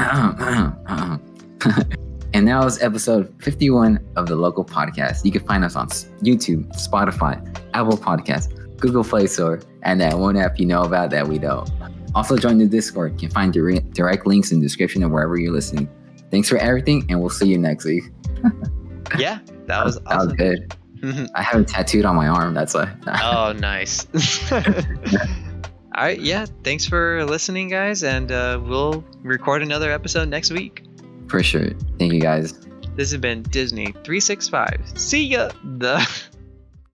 And that was episode 51 of the Local Podcast. You can find us on YouTube, Spotify, Apple Podcasts, Google Play Store, and that one app you know about that we don't. Also join the Discord. You can find direct links in the description of wherever you're listening. Thanks for everything, and we'll see you next week. Yeah, that was awesome. That was good. I have it tattooed on my arm. That's why. Oh, nice. All right, yeah. Thanks for listening, guys, and we'll record another episode next week. For sure. Thank you, guys. This has been Disney 365. See ya.